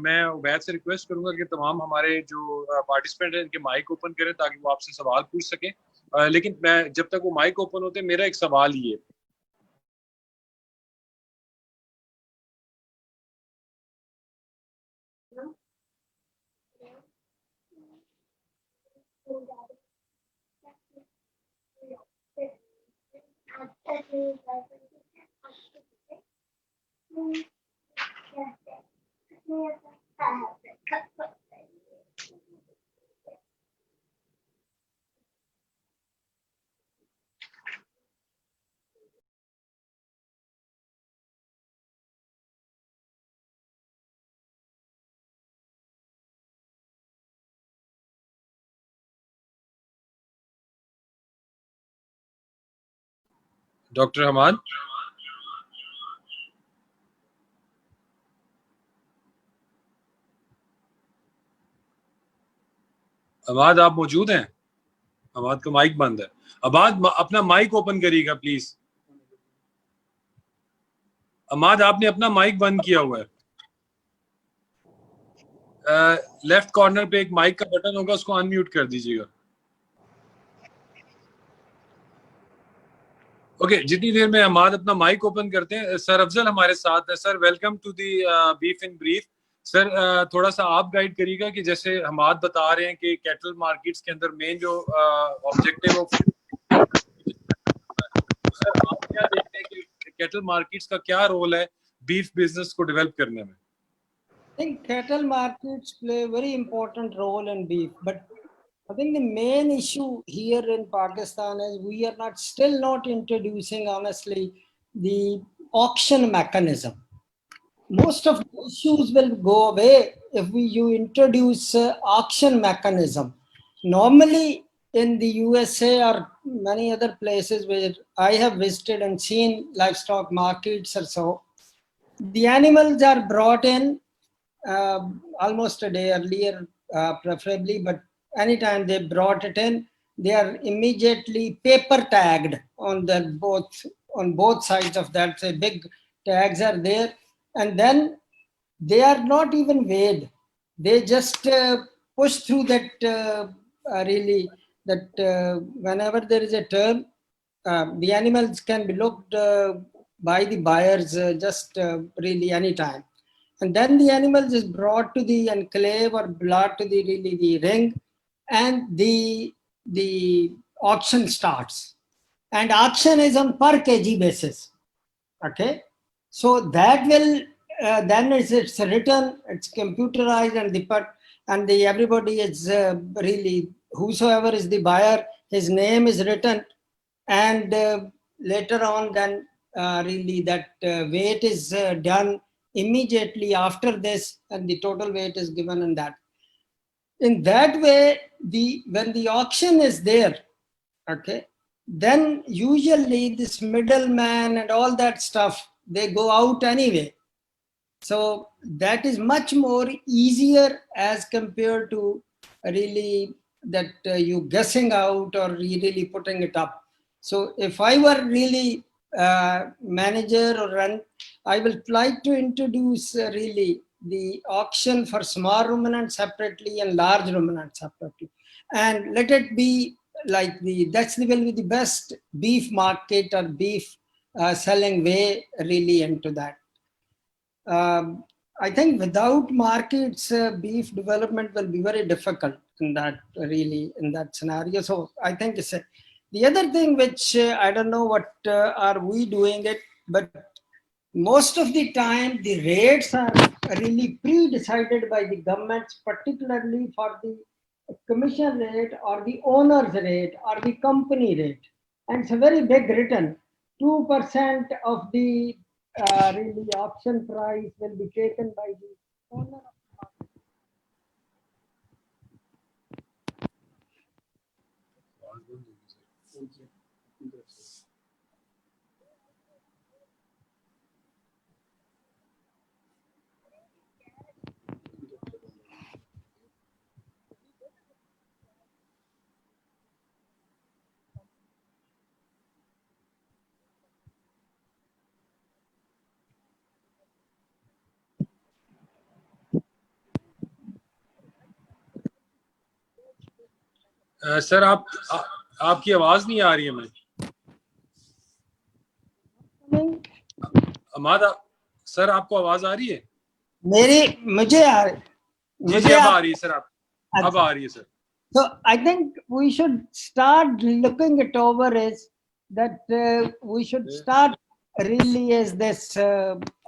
मैं उबैद से रिक्वेस्ट करूंगा कि तमाम हमारे जो पार्टिसिपेंट हैं इनके माइक ओपन करें ताकि वो आपसे सवाल पूछ सकें। लेकिन मैं जब तक वो माइक ओपन होते मेरा एक सवाल ही है। डॉक्टर हमाद, अबाद आप मौजूद हैं? अबाद का माइक बंद है। अबाद अपना माइक ओपन करिएगा प्लीज। अमाद आपने अपना माइक बंद किया हुआ है। लेफ्ट कॉर्नर पे एक माइक का बटन होगा, उसको अनम्यूट कर दीजिएगा। ओके, जितनी देर में अमाद अपना माइक ओपन करते हैं, सर अफजल हमारे साथ है। Sir welcome to the beef in brief. Sir थोड़ा सा आप गाइड करिएगा कि जैसे हमाद बता रहे हैं कि कैटल मार्केट्स के अंदर मेन जो ऑब्जेक्टिव है, सर आप क्या देखते हैं कि कैटल मार्केट्स का क्या रोल है बीफ बिजनेस को डेवलप करने में? I think cattle markets play a very important role in beef, but I think the main issue here in Pakistan is we are still not introducing, honestly, the auction mechanism. Most of the issues will go away if you introduce auction mechanism. Normally in the USA or many other places where I have visited and seen livestock markets or so, the animals are brought in almost a day earlier, preferably, but anytime they brought it in, they are immediately paper tagged on both sides of that. Say big tags are there, and then they are not even weighed. They just push through that whenever there is a turn, the animals can be looked by the buyers really anytime. And then the animal is brought to the enclave or brought to the ring, and the auction starts. And auction is on per kg basis. Okay, so that will then it's written, it's computerized, and everybody is really, whosoever is the buyer, his name is written, and later on then really that weight is done immediately after this, and the total weight is given in that. In that way, when the auction is there, okay, then usually this middleman and all that stuff, they go out anyway. So that is much more easier as compared to really that you guessing out or really putting it up. So if I were really manager or run, I will like to introduce really the auction for small ruminants separately and large ruminants separately, and let it be like that's will be the best beef market or beef selling way really into that. I think without markets, beef development will be very difficult in that scenario. So I think it's the other thing which I don't know what are we doing it, but most of the time the rates are really pre-decided by the governments, particularly for the commission rate or the owner's rate or the company rate. And it's a very big return. 2% of the really option price will be taken by the owner of sir आपकी आवाज नहीं आ रही है। मैं हमारा sir आपको आवाज आ रही है? मुझे आ रही है सर। अब आ रही है sir. So I think we should start looking it over is that we should start really as this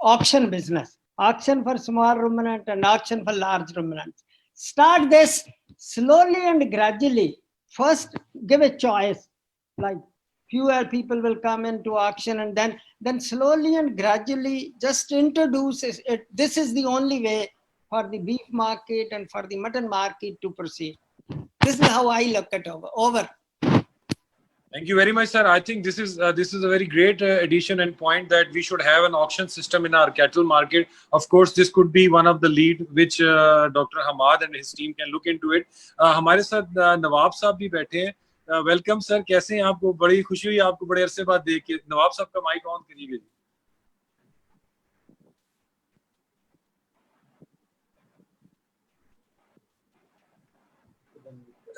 auction business, auction for small ruminant and auction for large ruminants. Start this slowly and gradually. First, give a choice, like fewer people will come into auction, and then slowly and gradually just introduce it. This is the only way for the beef market and for the mutton market to proceed. This is how I look at over. Thank you very much, sir. I think this is a very great addition and point that we should have an auction system in our cattle market. Of course, this could be one of the lead which Dr. Hamad and his team can look into it. हमारे साथ नवाब साहब भी बैठे हैं। Welcome sir, कैसे हैं? आपको बड़ी खुशी हुई आपको बड़े अरसे बाद देख के। नवाब साहब का माइक ऑन करिए।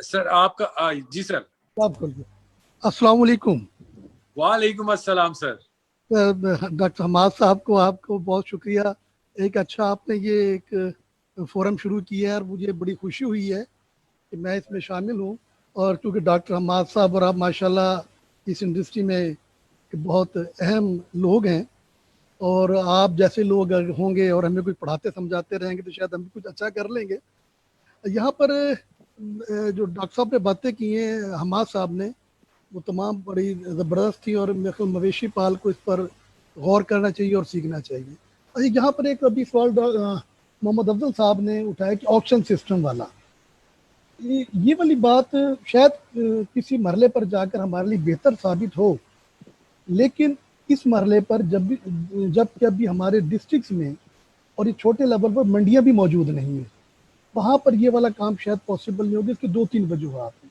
सर आपका जी सर। अस्सलाम वालेकुम। वालेकुम अस्सलाम सर। डॉक्टर हमाद साहब को आपको बहुत शुक्रिया। एक अच्छा आपने ये एक फोरम शुरू किया है और मुझे बड़ी खुशी हुई है कि मैं इसमें शामिल हूँ। और क्योंकि डॉक्टर हमाद साहब और आप माशाल्लाह इस इंडस्ट्री में बहुत अहम लोग हैं और आप जैसे लोग होंगे और हमें कुछ पढ़ाते समझाते रहेंगे तो शायद हम कुछ अच्छा कर लेंगे। यहाँ पर जो डॉक्टर साहब ने बातें की हैं हमाद साहब ने, वो तमाम बड़ी ज़बरदस्त थी और मेरे ख्याल मवेशी पाल को इस पर गौर करना चाहिए और सीखना चाहिए। और यहाँ पर एक अभी सवाल मोहम्मद अफजल साहब ने उठाया कि ऑक्शन सिस्टम वाला, ये वाली बात शायद किसी मरहले पर जाकर हमारे लिए बेहतर साबित हो, लेकिन इस मरहले पर जब कभी हमारे डिस्ट्रिक्ट्स में और ये छोटे लेवल पर मंडियाँ भी मौजूद नहीं है, वहाँ पर ये वाला काम शायद पॉसिबल नहीं होगी। इसकी 2-3 वजूहात हैं।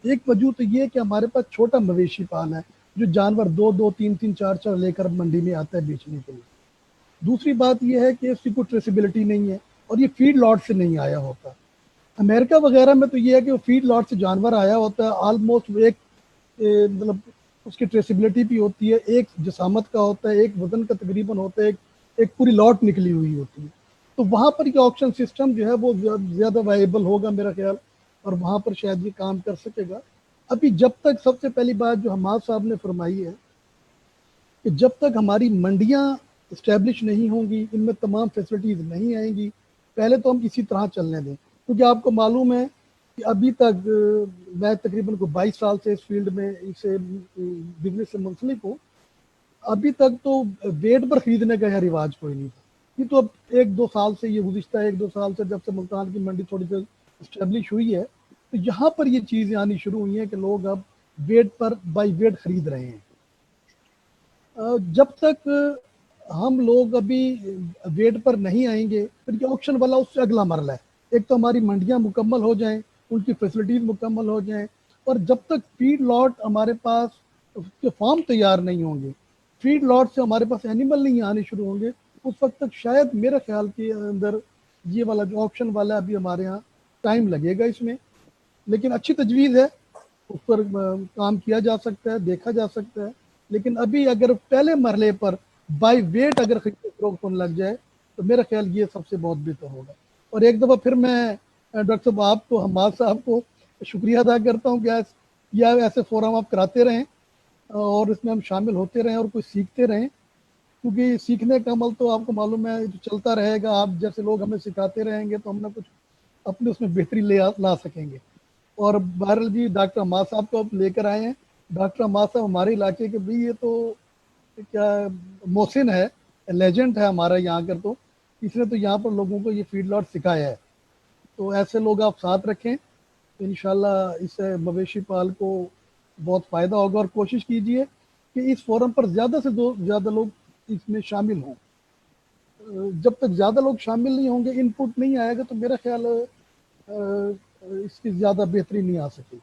एक वजह तो ये कि हमारे पास छोटा मवेशी पाल है जो जानवर 2-2, 3-3, 4-4 लेकर मंडी में आता है बेचने के लिए। दूसरी बात यह है कि इसकी कोई ट्रेसिबिलिटी नहीं है और ये फीड लॉट से नहीं आया होता। अमेरिका वगैरह में तो ये है कि वो फीड लॉट से जानवर आया होता है, ऑलमोस्ट एक मतलब उसकी ट्रेसिबिलिटी भी होती है, एक जसामत का होता है, एक वजन का तकरीबन होता है, एक पूरी लॉट निकली हुई होती है। तो वहाँ पर ये ऑक्शन सिस्टम जो है वो ज़्यादा वायबल होगा मेरा ख्याल, और वहाँ पर शायद ये काम कर सकेगा। अभी जब तक सबसे पहली बात जो हमाद साहब ने फरमाई है कि जब तक हमारी मंडियाँ इस्टेब्लिश नहीं होंगी, इनमें तमाम फैसिलिटीज़ नहीं आएंगी, पहले तो हम इसी तरह चलने दें। क्योंकि आपको मालूम है कि अभी तक मैं तकरीबन को 22 साल से इस फील्ड में इसे बिजनेस से मुंसलिक हूँ। अभी तक तो वेट पर ख़रीदने का यह रिवाज कोई नहीं था। ये तो अब 1-2 साल से, ये गुज़िश्ता 1-2 साल से जब से मुल्तान की मंडी थोड़ी सी इस्टेब्लिश हुई है, तो यहाँ पर ये चीज़ें आनी शुरू हुई हैं कि लोग अब वेट पर बाई वेट ख़रीद रहे हैं। जब तक हम लोग अभी वेट पर नहीं आएंगे, फिर ये ऑक्शन वाला उससे अगला मरला है। एक तो हमारी मंडियाँ मुकम्मल हो जाएं, उनकी फैसिलिटीज़ मुकम्मल हो जाएं, और जब तक फीड लॉट हमारे पास उसके फार्म तैयार नहीं होंगे, फीड लॉट से हमारे पास एनिमल नहीं आने शुरू होंगे, उस वक्त तक शायद मेरे ख्याल के अंदर ये वाला जो ऑप्शन वाला अभी हमारे यहाँ टाइम लगेगा इसमें। लेकिन अच्छी तजवीज़ है, उस पर काम किया जा सकता है, देखा जा सकता है। लेकिन अभी अगर पहले मरहले पर बाई वेट अगर खरीद फरोख्त होने लग जाए तो मेरा ख्याल ये सबसे बहुत बेहतर होगा। और एक दफ़ा फिर मैं डॉक्टर साहब आपको, हमाद साहब को शुक्रिया अदा करता हूँ कि या ऐसे फोरम आप कराते रहें और इसमें हम शामिल होते रहें और कुछ सीखते रहें, क्योंकि सीखने का अमल तो आपको मालूम है जो चलता रहेगा, आप जैसे लोग हमें सिखाते रहेंगे तो हम ना कुछ अपने उसमें बेहतरी ला सकेंगे। और बहरहाल जी डॉक्टर हमाद साहब को आप लेकर आए हैं। डॉक्टर हमाद साहब हमारे इलाके के भी ये तो क्या मोहसिन है, लेजेंड है हमारा यहाँ कर, तो इसने तो यहाँ पर लोगों को ये फीड लॉट सिखाया है। तो ऐसे लोग आप साथ रखें तो इंशाल्लाह इससे मवेशी पाल को बहुत फ़ायदा होगा। और कोशिश कीजिए कि इस फोरम पर ज़्यादा से ज़्यादा लोग इसमें शामिल हों। जब तक ज़्यादा लोग शामिल नहीं होंगे, इनपुट नहीं आएगा, तो मेरा ख्याल इसकी ज़्यादा बेहतरी नहीं आ सकेगी।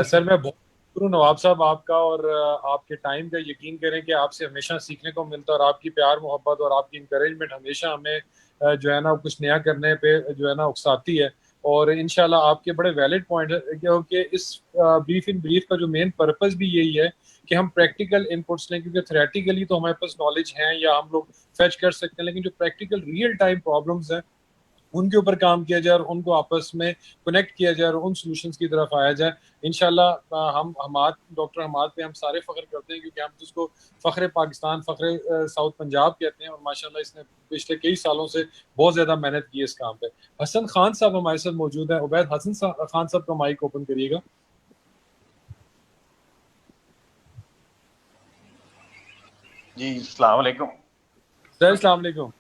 सर मैं बहुत शुक्र हूँ नवाब साहब आपका, और आपके टाइम का यकीन करें कि आपसे हमेशा सीखने को मिलता है, और आपकी प्यार मोहब्बत और आपकी इंकरेजमेंट हमेशा हमें जो है ना कुछ नया करने पे जो है ना उकसाती है। और इंशाल्लाह आपके बड़े वैलिड पॉइंट है, क्योंकि इस ब्रीफ इन ब्रीफ का जो मेन पर्पस भी यही है कि हम प्रैक्टिकल इनपुट्स लें, क्योंकि थ्योरेटिकली तो हमारे पास नॉलेज है या हम लोग फेच कर सकते हैं, लेकिन जो प्रैक्टिकल रियल टाइम प्रॉब्लम्स हैं उनके ऊपर काम किया जाए और उनको आपस में कनेक्ट किया जाए और उन सॉल्यूशंस की तरफ आया जाए। इंशाल्लाह हम हमाद डॉक्टर हमाद पे हम सारे फख्र करते हैं, क्योंकि हम जिसको फ़ख्र पाकिस्तान, फ़ख्र साउथ पंजाब कहते हैं, और माशाल्लाह इसने पिछले कई सालों से बहुत ज़्यादा मेहनत की है इस काम पे। हसन खान साहब हमारे साथ मौजूद है। उबैद हसन खान साहब का माइक ओपन करिएगा। जी अस्सलाम वालेकुम सर अस्सलाम वालेकुम।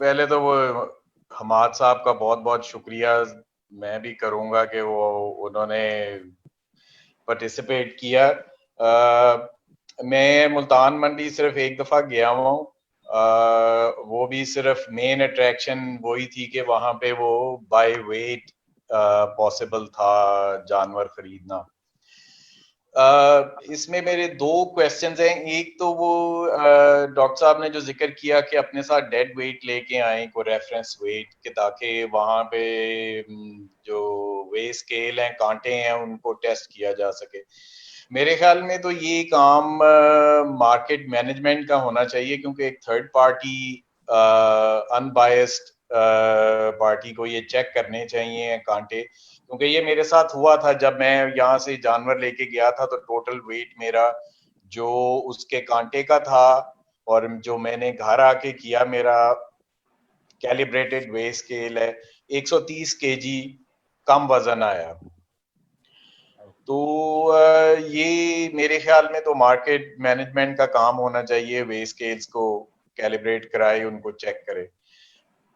पहले तो वो हमाद साहब का बहुत बहुत शुक्रिया मैं भी करूंगा कि वो उन्होंने पार्टिसिपेट किया। मैं मुल्तान मंडी सिर्फ एक दफ़ा गया हुआ हूँ, वो भी सिर्फ मेन अट्रैक्शन वही थी कि वहाँ पे वो बाय वेट पॉसिबल था जानवर खरीदना। इसमें मेरे दो क्वेश्चंस हैं। एक तो वो डॉक्टर साहब ने जो जिक्र किया कि अपने साथ डेड वेट लेके आए, को रेफरेंस वेट के, ताकि वहाँ पे जो वे स्केल हैं, कांटे हैं, उनको टेस्ट किया जा सके। मेरे ख्याल में तो ये काम मार्केट मैनेजमेंट का होना चाहिए, क्योंकि एक थर्ड पार्टी अनबायस्ड पार्टी को ये चेक करने चाहिए कांटे। क्योंकि ये मेरे साथ हुआ था जब मैं यहाँ से जानवर लेके गया था, तो टोटल वेट मेरा जो उसके कांटे का था और जो मैंने घर आके किया, मेरा कैलिब्रेटेड वे स्केल है, 130 केजी कम वजन आया। तो ये मेरे ख्याल में तो मार्केट मैनेजमेंट का काम होना चाहिए, वे स्केल्स को कैलिब्रेट कराए, उनको चेक करे।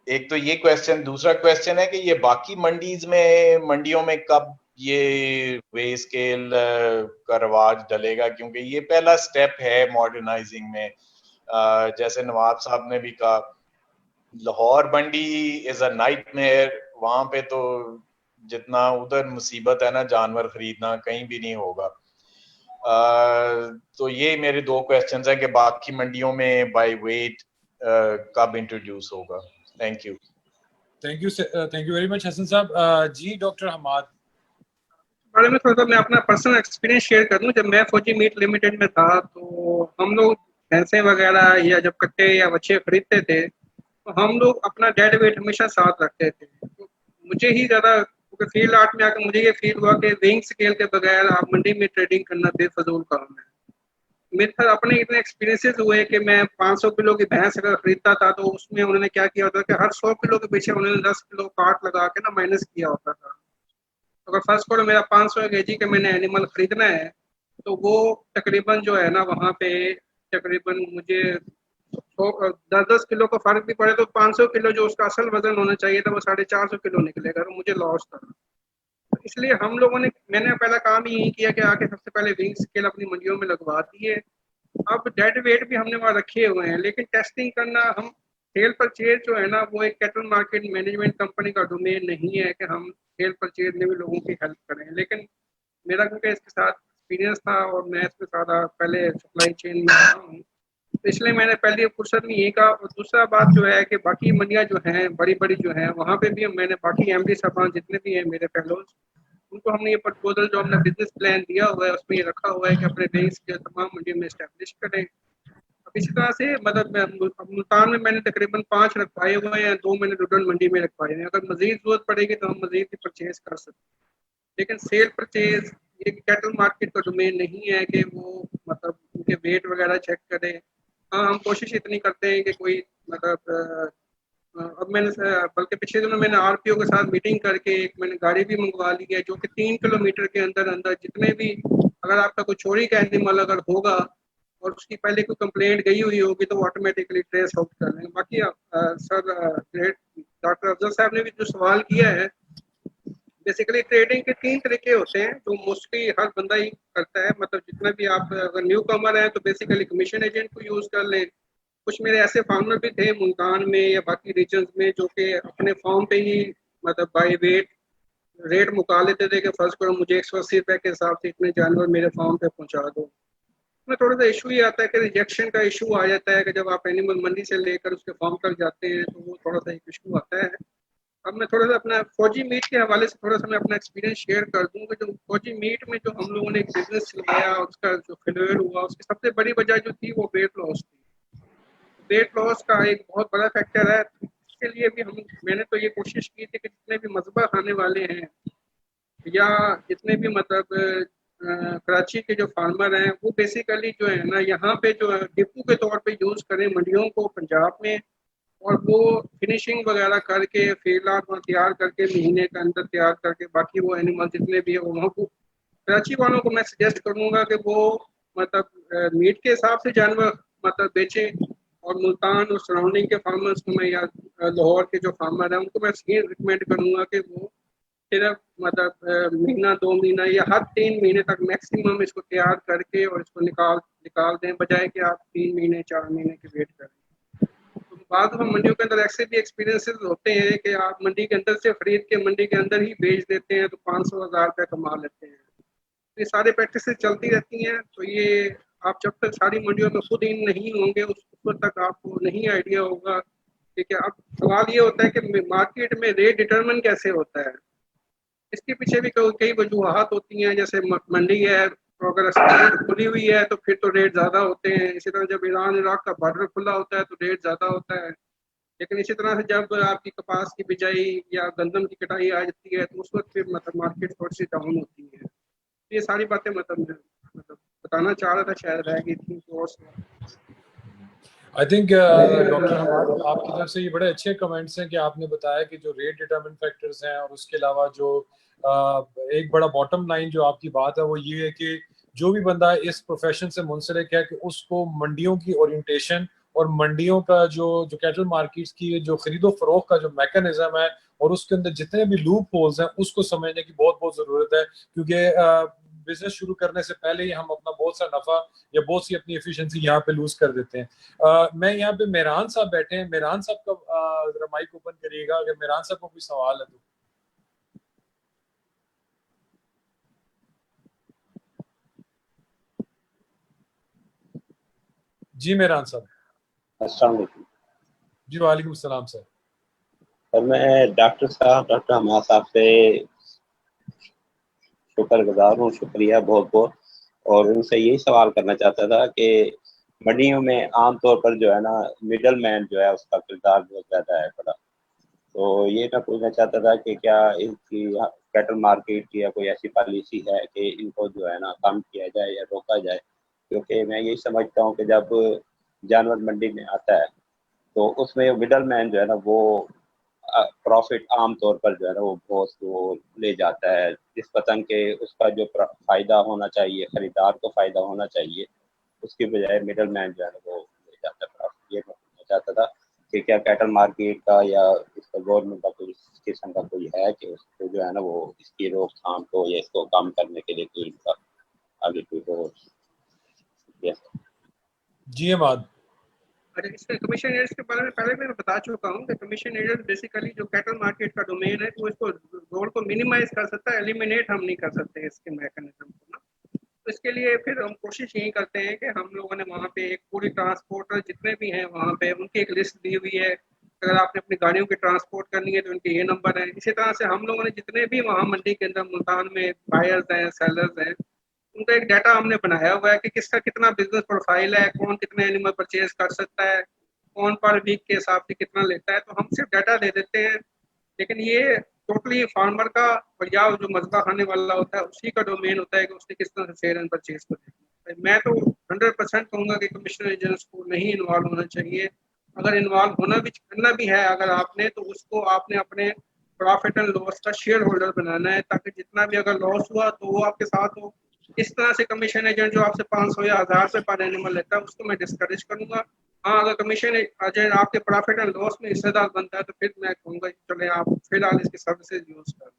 एक तो ये क्वेश्चन। दूसरा क्वेश्चन है कि ये बाकी मंडियों में कब ये वे स्केल का रवाज डलेगा, क्योंकि ये पहला स्टेप है मॉडर्नाइजिंग में। जैसे नवाब साहब ने भी कहा, लाहौर मंडी इज अ नाइटमेयर। वहां पे तो जितना उधर मुसीबत है ना जानवर खरीदना, कहीं भी नहीं होगा। तो ये मेरे दो क्वेश्चंस हैं कि बाकी मंडियों में बाय वेट कब इंट्रोड्यूस होगा। Thank you very much Hasan sahab. जी डॉक्टर हमाद बारे में थोड़ा सा मैं अपना पर्सनल एक्सपीरियंस शेयर कर दूं। जब मैं फौजी मीट लिमिटेड में था, तो हम लोग भैंसें वगैरह या जब कट्टे या बच्चे खरीदते थे, तो हम लोग अपना डेड वेट हमेशा साथ रखते थे। तो मुझे ही ज़्यादा, क्योंकि फील्ड आर्ट में आकर मुझे ये फील हुआ कि वेइंग स्केल के बगैर आप मंडी में ट्रेडिंग करना बेफजूल काम है। मेरे साथ अपने इतने एक्सपीरियंसेस हुए कि मैं 500 किलो की भैंस अगर खरीदता था, तो उसमें उन्होंने क्या किया होता कि हर 100 किलो के पीछे उन्होंने 10 किलो काट लगा के ना माइनस किया होता था। अगर फर्स्ट कोड मेरा 500 केजी का मैंने एनिमल खरीदना है, तो वो तकरीबन जो है ना वहाँ पे तकरीबन मुझे 10-10 किलो का फर्क भी पड़े तो 500 किलो जो उसका असल वजन होना चाहिए था वो 450 किलो निकलेगा, तो मुझे लॉस था। इसलिए हम लोगों ने, मैंने पहला काम ही यही किया कि आके सबसे पहले विंग स्केल अपनी मंडियों में लगवा दिए। अब डेड वेट भी हमने वहाँ रखे हुए हैं, लेकिन टेस्टिंग करना, हम सेल परचेज जो है ना वो एक कैटल मार्केट मैनेजमेंट कंपनी का डोमेन नहीं है कि हम सेल परचेज में भी लोगों की हेल्प करें। लेकिन मेरा क्योंकि इसके साथ एक्सपीरियंस था और मैं इसके साथ पहले सप्लाई चेन में रहा हूँ, तो इसलिए मैंने पहले फुर्सत में यही कहा। और दूसरा बात जो है कि बाकी मंडियाँ जो हैं बड़ी बड़ी जो हैं, वहाँ पे भी मैंने बाकी एमडी साहबान जितने भी हैं मेरे फेलोज, उनको हमने ये प्रपोजल जो हमने बिजनेस प्लान दिया हुआ है उसमें ये रखा हुआ है कि अपने बेस के तमाम मंडियों में इस्टेब्लिश करें। अब इसी तरह से मतलब मुल्तान में मैंने तकरीबन 5 रखवाए हुए हैं, 2 मैंने रुडन मंडी में रखवाए हैं। अगर मजीद जरूरत पड़ेगी तो हम मजीद भी परचेज कर सकते हैं, लेकिन सेल परचेज ये कैटल मार्केट का डोमेन नहीं है कि वो मतलब उनके वेट वगैरह चेक करे। हाँ, हम कोशिश इतनी करते हैं कि कोई मतलब अब मैंने बल्कि पिछले दिनों मैंने आरपीओ के साथ मीटिंग करके एक मैंने गाड़ी भी मंगवा ली है, जो कि 3 किलोमीटर के अंदर अंदर जितने भी, अगर आपका कोई चोरी का एनिमल अगर होगा और उसकी पहले कोई कंप्लेंट गई हुई होगी तो वो ऑटोमेटिकली ट्रेस आउट कर लेंगे। बाकी सर ग्रेट डॉक्टर अफजल साहब ने भी जो सवाल किया है, बेसिकली ट्रेडिंग के 3 तरीके होते हैं जो मोस्टली हर बंदा ही करता है। मतलब जितना भी आप अगर न्यू कमर है तो बेसिकली कमीशन एजेंट को यूज कर लें। कुछ मेरे ऐसे फार्मर भी थे मुल्तान में या बाकी रीजन में जो कि अपने फॉर्म पे ही मतलब बाई वेट रेट मुका लेते थे कि फर्स्ट करो मुझे 180 रुपए के हिसाब से इतने जानवर मेरे फार्म पे पहुंचा दो। उसमें थोड़ा सा इशू ये आता है कि रिजेक्शन का इशू आ जाता है कि जब आप एनिमल मंडी से लेकर उसके फार्म तक जाते हैं तो वो थोड़ा सा एक इशू आता है। अब मैं थोड़ा सा अपना फौजी मीट के हवाले से थोड़ा सा मैं अपना एक्सपीरियंस शेयर कर दूं कि जो फौजी मीट में जो हम लोगों ने एक बिजनेस चलाया उसका जो फेलियर हुआ उसकी सबसे बड़ी वजह जो थी वो वेट लॉस थी। वेट लॉस का एक बहुत बड़ा फैक्टर है। इसके लिए भी मैंने तो ये कोशिश की थी कि जितने भी मजबा खाने वाले हैं या जितने भी मतलब कराची के जो फार्मर हैं वो बेसिकली जो है ना यहाँ पे जो डिपू के तौर पे यूज़ करें मंडियों को पंजाब में, और वो फिनिशिंग वगैरह करके फील्ड वहाँ तैयार करके महीने के अंदर तैयार करके बाकी वो एनिमल जितने भी है वहाँ को कराची वालों को मैं सजेस्ट करूँगा कि वो मतलब मीट के हिसाब से जानवर मतलब बेचें। और मुल्तान और सराउंडिंग के फार्मर्स को मैं या लाहौर के जो फार्मर हैं उनको मैं ये रिकमेंड करूँगा कि वो सिर्फ मतलब महीना 2 महीना या हर 3 महीने तक मैक्सिमम इसको तैयार करके और इसको निकाल दें, बजाय कि आप 3 महीने 4 महीने की वेट करें। तो बाद में मंडियों के अंदर ऐसे भी एक्सपीरियंसेस होते हैं कि आप मंडी के अंदर से खरीद के मंडी के अंदर ही बेच देते हैं तो 500-1000 रुपये कमा लेते हैं। ये सारे प्रैक्टिसेस चलती रहती हैं। तो ये आप जब तक सारी मंडियों में खुद इन नहीं होंगे उस वक्त तक आपको नहीं आइडिया होगा। ठीक है, अब सवाल ये होता है कि मार्केट में रेट डिटरमिन कैसे होता है। इसके पीछे भी कई वजूहत होती हैं। जैसे मंडी है तो अगर खुली हुई है तो फिर तो रेट ज़्यादा होते हैं। इसी तरह जब ईरान इराक का बॉर्डर खुला होता है तो रेट ज़्यादा होता है। लेकिन इसी तरह से जब आपकी कपास की बिजाई या गंदम की कटाई आ जाती है तो उस वक्त फिर मतलब मार्केट थोड़ी सी डाउन होती है। ये सारी बातें मतलब बताना चाह रहा था, शायद रह गई थी तो और आई थिंक डॉक्टर हमाद आपकी तरफ से ये बड़े अच्छे कमेंट्स हैं कि आपने बताया कि जो रेट डिटरमिन फैक्टर्स हैं और उसके अलावा जो एक बड़ा बॉटम लाइन जो आपकी बात है वो ये है कि जो भी बंदा इस प्रोफेशन से मुंसलिक है कि उसको मंडियों की ओरिएंटेशन और मंडियों का जो कैटल मार्केट्स की जो खरीदो फरोख्त का जो मैकेनिज्म है और उसके अंदर जितने भी लूप होल्स हैं उसको समझने की बहुत बहुत ज़रूरत है। क्योंकि बिजनेस शुरू करने से पहले ही हम अपना बहुत सा नफा या बहुत सी अपनी एफिशिएंसी यहाँ पे लूज कर देते हैं। मैं यहाँ पे मेहरान साहब बैठे हैं। मेहरान साहब का जरा माइक ओपन करिएगा अगर मेहरान साहब को कोई सवाल है तो। जी मेहरान साहब। अस्सलाम वालेकुम। जी वालेकुम सलाम सर। और मैं डॉक्टर हमाद साहब से शुक्रगुजार हूँ, शुक्रिया बहुत बहुत। और उनसे यही सवाल करना चाहता था कि मंडियों में आमतौर पर जो है ना मिडल मैन जो है उसका किरदार बहुत ज़्यादा है बड़ा। तो ये मैं पूछना चाहता था कि क्या इसकी कैटल मार्केट की या कोई ऐसी पॉलिसी है कि इनको जो है ना कम किया जाए या रोका जाए। क्योंकि मैं यही समझता हूँ कि जब जानवर मंडी में आता है तो उसमें मिडल मैन जो है ना वो प्रॉफिट आम तौर पर जो है ना वो बहुत वो ले जाता है, जिस पतंग के उसका जो फ़ायदा होना चाहिए, खरीदार को फ़ायदा होना चाहिए, उसकी बजाय मिडल मैन जो है ना वो ले जाता है प्रॉफिट। ये मैं पूछना चाहता था कि क्या कैटल मार्केट का या इसका गवर्नमेंट का कोई इस किस्म का कोई है कि उसको जो है ना वो इसकी रोकथाम को या इसको कम करने के लिए कोई इनका आगे कोई हो। जी हमाद। अच्छा, इसमें कमीशन एजेंट्स के बारे में पहले मैं बता चुका हूँ कि कमीशन एजेंट बेसिकली जो कैटल मार्केट का डोमेन है तो इसको रोल को मिनिमाइज कर सकता है, एलिमिनेट हम नहीं कर सकते इसके मैकेनिज्म को ना। तो इसके लिए फिर हम कोशिश यही करते हैं कि हम लोगों ने वहाँ पे एक पूरी ट्रांसपोर्टर जितने भी हैं वहाँ पे उनकी एक लिस्ट दी हुई है। अगर आपने अपनी गाड़ियों की ट्रांसपोर्ट करनी है तो उनके ये नंबर है। इसी तरह से हम लोगों ने जितने भी वहाँ मंडी के अंदर मुल्तान में बायर्स हैं सेलर्स हैं उनका एक डाटा हमने बनाया हुआ है कि किसका कितना बिजनेस प्रोफाइल है, कौन कितने एनिमल परचेज कर सकता है, कौन पर वीक के हिसाब से कितना लेता है। तो हम सिर्फ डाटा दे देते हैं। लेकिन ये टोटली फार्मर का और या जो मजबा खाने वाला होता है उसी का डोमेन होता है कि उसने किस तरह से सेल एंड परचेज को देखना है। मैं तो 100% कहूँगा कि कमिश्नर एजेंट्स को नहीं इन्वॉल्व होना चाहिए। अगर इन्वॉल्व करना भी है अगर आपने, तो उसको आपने अपने प्रॉफिट एंड लॉस का शेयर होल्डर बनाना है, ताकि जितना भी अगर लॉस हुआ तो वो आपके साथ हो। इस तरह से कमीशन एजेंट जो आपसे 500 या 1000 रुपये पर एनिमल लेता है उसको मैं डिस्करेज करूंगा। हाँ, अगर कमीशन एजेंट आपके प्रॉफिट एंड लॉस में हिस्सेदार बनता है तो फिर मैं कहूँगा चले आप फिलहाल इसकी सर्विसेज यूज करें।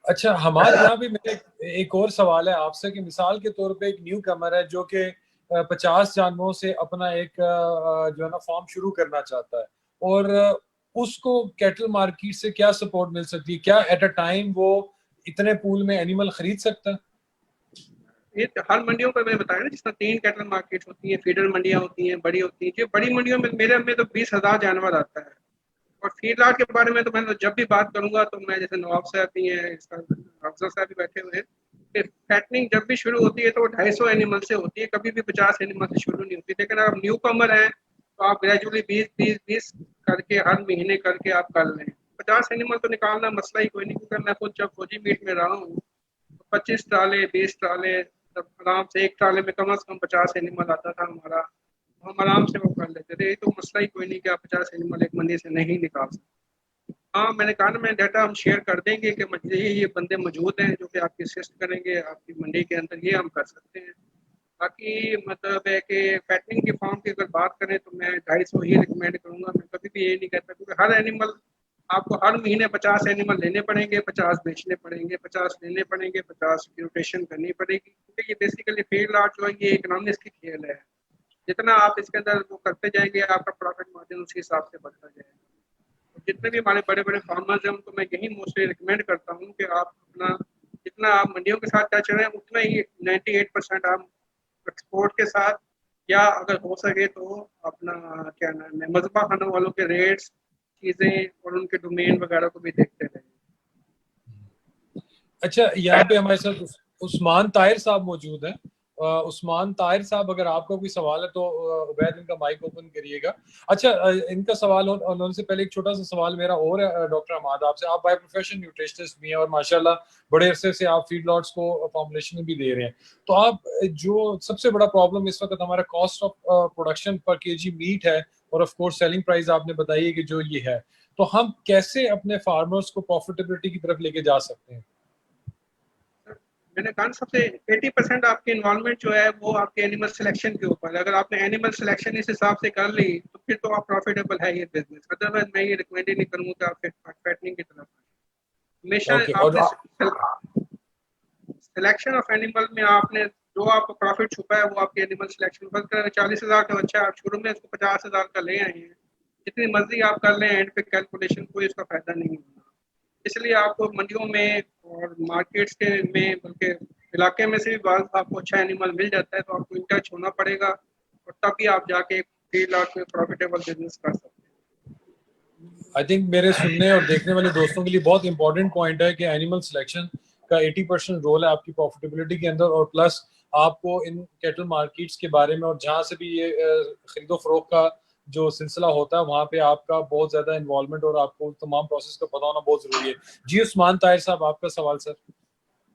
अच्छा, हमारे यहाँ भी मेरे एक और सवाल है आपसे कि मिसाल के तौर पे एक न्यू कमर है जो कि 50 जानवरों से अपना एक जो है ना फार्म शुरू करना चाहता है, और उसको कैटल मार्केट से क्या सपोर्ट मिल सकती है? क्या एट अ टाइम वो इतने पूल में एनिमल खरीद सकता है? ये हर मंडियों पर मैं बताया ना, जिस तरह 3 कैटल मार्केट होती है, फीडर मंडियाँ होती हैं, बड़ी होती हैं। जो बड़ी मंडियों में मेरे में तो 20,000 जानवर आता है। और फीडलॉट के बारे में तो मैं तो जब भी बात करूंगा तो मैं, जैसे नवाब साहब भी हैं, अफजल साहब भी बैठे हुए हैं, कि फैटनिंग जब भी शुरू होती है तो 250 एनिमल से होती है, कभी भी 50 एनिमल से शुरू नहीं होती। लेकिन अगर न्यू कमर है तो आप ग्रेजुअली 20-20-20 करके हर महीने करके आप कर लें। 50 एनिमल तो निकालना मसला ही कोई नहीं, क्योंकि मैं खुद जब फौजी मीट में रहा हूँ तो 25 ट्राले 20 ट्राले आराम से, एक ट्राले में कम से कम 50 एनिमल आता था हमारा, हम आराम से वो कर लेते थे। ये तो मसला ही कोई नहीं कि आप 50 एनिमल एक मंडी से नहीं निकाल सकते। हाँ, मैंने कहा ना, मैं डाटा हम शेयर कर देंगे कि ये बंदे मौजूद हैं जो कि आपकी असिस्ट करेंगे आपकी मंडी के अंदर, ये हम कर सकते हैं। बाकी मतलब है कि फैटनिंग की फार्म की अगर बात करें तो मैं 250 ही रिकमेंड करूँगा। मैं कभी भी ये नहीं कहता, क्योंकि हर एनिमल आपको हर महीने 50 एनिमल लेने पड़ेंगे, 50 बेचने पड़ेंगे, 50 लेने पड़ेंगे, 50 की रोटेशन करनी पड़ेगी, क्योंकि ये बेसिकली फील्ड आर्ट जो है ये इकोनॉमिक्स की खेल है। जितना आप इसके अंदर वो करते जाएंगे आपका प्रॉफिट मार्जिन उसी हिसाब से बढ़ता जाएगा। तो जितने भी हमारे बड़े बड़े फार्मर्स हैं उनको मैं यही मोस्टली रिकमेंड करता हूँ कि आप अपना जितना आप मंडियों के साथ टच रहें उतना ही 98% आप एक्सपोर्ट के साथ, या अगर हो सके तो अपना क्या नाम है मजबा खानों वालों के रेट्स चीज़ें और उनके डोमेन वगैरह को भी देखते रहें। अच्छा, यहाँ पे हमारे साथ उस्मान ताहिर साहब मौजूद हैं। उस्मान ताहिर साहब, अगर आपका कोई सवाल है तो उबैद इनका माइक ओपन करिएगा। अच्छा, इनका सवाल होने से पहले एक छोटा सा सवाल मेरा और है डॉक्टर हमाद आपसे। आप बाय प्रोफेशन न्यूट्रिशनिस्ट भी हैं और माशाल्लाह बड़े अरसे से आप फीड लॉट्स को फॉर्मुलेशन भी दे रहे हैं। तो आप जो सबसे बड़ा प्रॉब्लम इस वक्त हमारा कॉस्ट ऑफ प्रोडक्शन पर केजी मीट है, और ऑफ कोर्स सेलिंग प्राइस आपने बताई है कि जो ये है, तो हम कैसे अपने फार्मर्स को प्रॉफिटेबिलिटी की तरफ लेके जा सकते हैं? मैंने कहा सबसे 80% आपकी इन्वॉल्वमेंट जो है वो आपके एनिमल सिलेक्शन के ऊपर है। अगर आपने एनिमल सिलेक्शन इस हिसाब से कर ली तो फिर तो आप प्रॉफिटेबल है ये बिजनेस। अदरवाइज मैं ये रिकमेंड ही नहीं करूँगा कि आप फैटनिंग की तरफ हमेशा आपने सिलेक्शन ऑफ एनिमल में आपने जो आपको प्रॉफिट छुपा है वो आपके एनिमल सिलेक्शन पर। 40,000 का बच्चा आप शुरू में उसको 50,000 का ले आए हैं, जितनी मर्जी आप कर लें एंड पे कैलकुलेशन कोई उसका फायदा नहीं होगा। इसलिए आपको मंडियों में और मार्केट्स के में बल्कि इलाके में से भी बात आपको अच्छा एनिमल मिल जाता है, तो आपको इन टच होना पड़ेगा और तभी आप जाके 3 लाख में प्रॉफिटेबल बिजनेस कर सकते हैं। आई थिंक मेरे सुनने और देखने वाले दोस्तों के लिए बहुत इंपॉर्टेंट पॉइंट है कि एनिमल सिलेक्शन का 80% रोल है आपकी प्रॉफिटेबिलिटी के अंदर, और प्लस आपको इन कैटल मार्केट्स के बारे में और जहाँ से भी ये खरीदो फरोख्त का जो सिलसिला होता है वहाँ पे आपका बहुत ज्यादा इन्वॉल्वमेंट और आपको तमाम प्रोसेस का पता होना बहुत जरूरी है। जी उस्मान ताहिर साहब, आपका सवाल सर।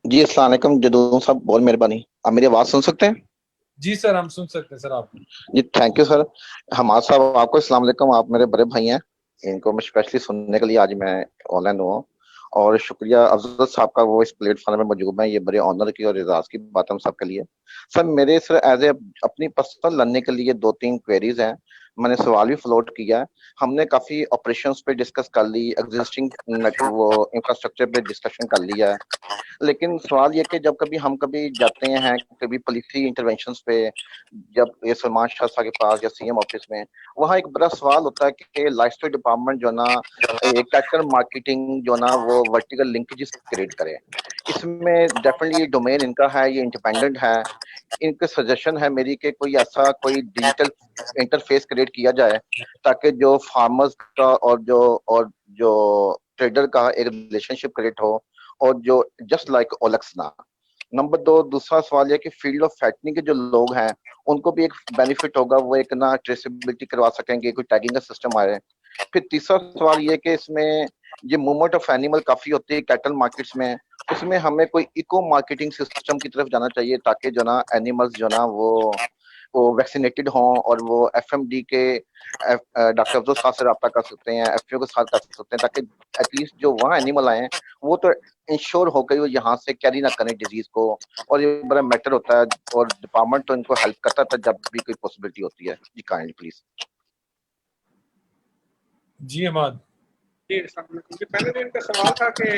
जी अस्सलाम वालेकुम जदून साहब, बहुत मेहरबानी। आप मेरी आवाज सुन सकते हैं? जी सर, हम सुन सकते हैं सर आप। जी थैंक यू सर। हमाद साहब आपको अस्सलाम वालेकुम, आप मेरे बड़े भाई हैं, इनको मैं स्पेशली सुनने के लिए आज मैं ऑनलाइन हुआ। और शुक्रिया अफजल साहब का, वो इस प्लेटफॉर्म में मौजूद है। ये बड़े ऑनर की और एजाज की बात है हम सबके लिए। सर मेरे सर एज ए अपनी पर्सनल लर्निंग के लिए 2-3 क्वेरीज हैं, मैंने सवाल भी फ्लोट किया है। हमने काफी ऑपरेशंस पे डिस्कस कर ली, एग्जिस्टिंग वो इंफ्रास्ट्रक्चर पे डिस्कशन कर लिया है, लेकिन सवाल ये कि जब कभी जाते हैं कभी पॉलिसी इंटरवेंशंस पे, जब ये सलमान शाह साहब के पास या सीएम ऑफिस में, वहाँ एक बड़ा सवाल होता है कि लाइफस्टाइल डिपार्टमेंट जो ना एक कैटर मार्केटिंग जो ना वो वर्टिकल लिंकेजेस क्रिएट करे। इसमें डेफिनेटली डोमेन इनका है, ये इंडिपेंडेंट है। इनके सजेशन है मेरी कि कोई ऐसा कोई डिजिटल इंटरफेस क्रिएट किया जाए ताकि जो फार्मर्स का और जो ट्रेडर का एक रिलेशनशिप क्रिएट हो, और जो जस्ट लाइक ओलेक्स ना। नंबर 2, दूसरा सवाल यह कि फील्ड ऑफ फैटनिंग के जो लोग हैं उनको भी एक बेनिफिट होगा, वो एक ना ट्रेसेबिलिटी करवा सकेंगे, कोई टैगिंग का सिस्टम आए फिर तीसरा सवाल ये कि इसमें ये मूवमेंट ऑफ एनिमल काफी होती है कैटल मार्केट्स में, उसमें हमें कोई इको मार्केटिंग सिस्टम की तरफ जाना चाहिए ताकि जो ना एनिमल्स जो ना वो वैक्सीनेटेड हों और वो एफएमडी के डॉक्टर अफजल साहब से रब्ता कर सकते हैं, एफएओ के साथ कर सकते हैं, ताकि एटलीस्ट जो वहाँ एनिमल आए हैं वो तो इंश्योर हो गई वो यहाँ से कैरी ना करें डिजीज को, और ये बड़ा मैटर होता है और डिपार्टमेंट तो इनको हेल्प करता था जब भी कोई पॉसिबिलिटी होती है। जी काइंडली प्लीज। जी अहमद। जी पहले दिन का सवाल था कि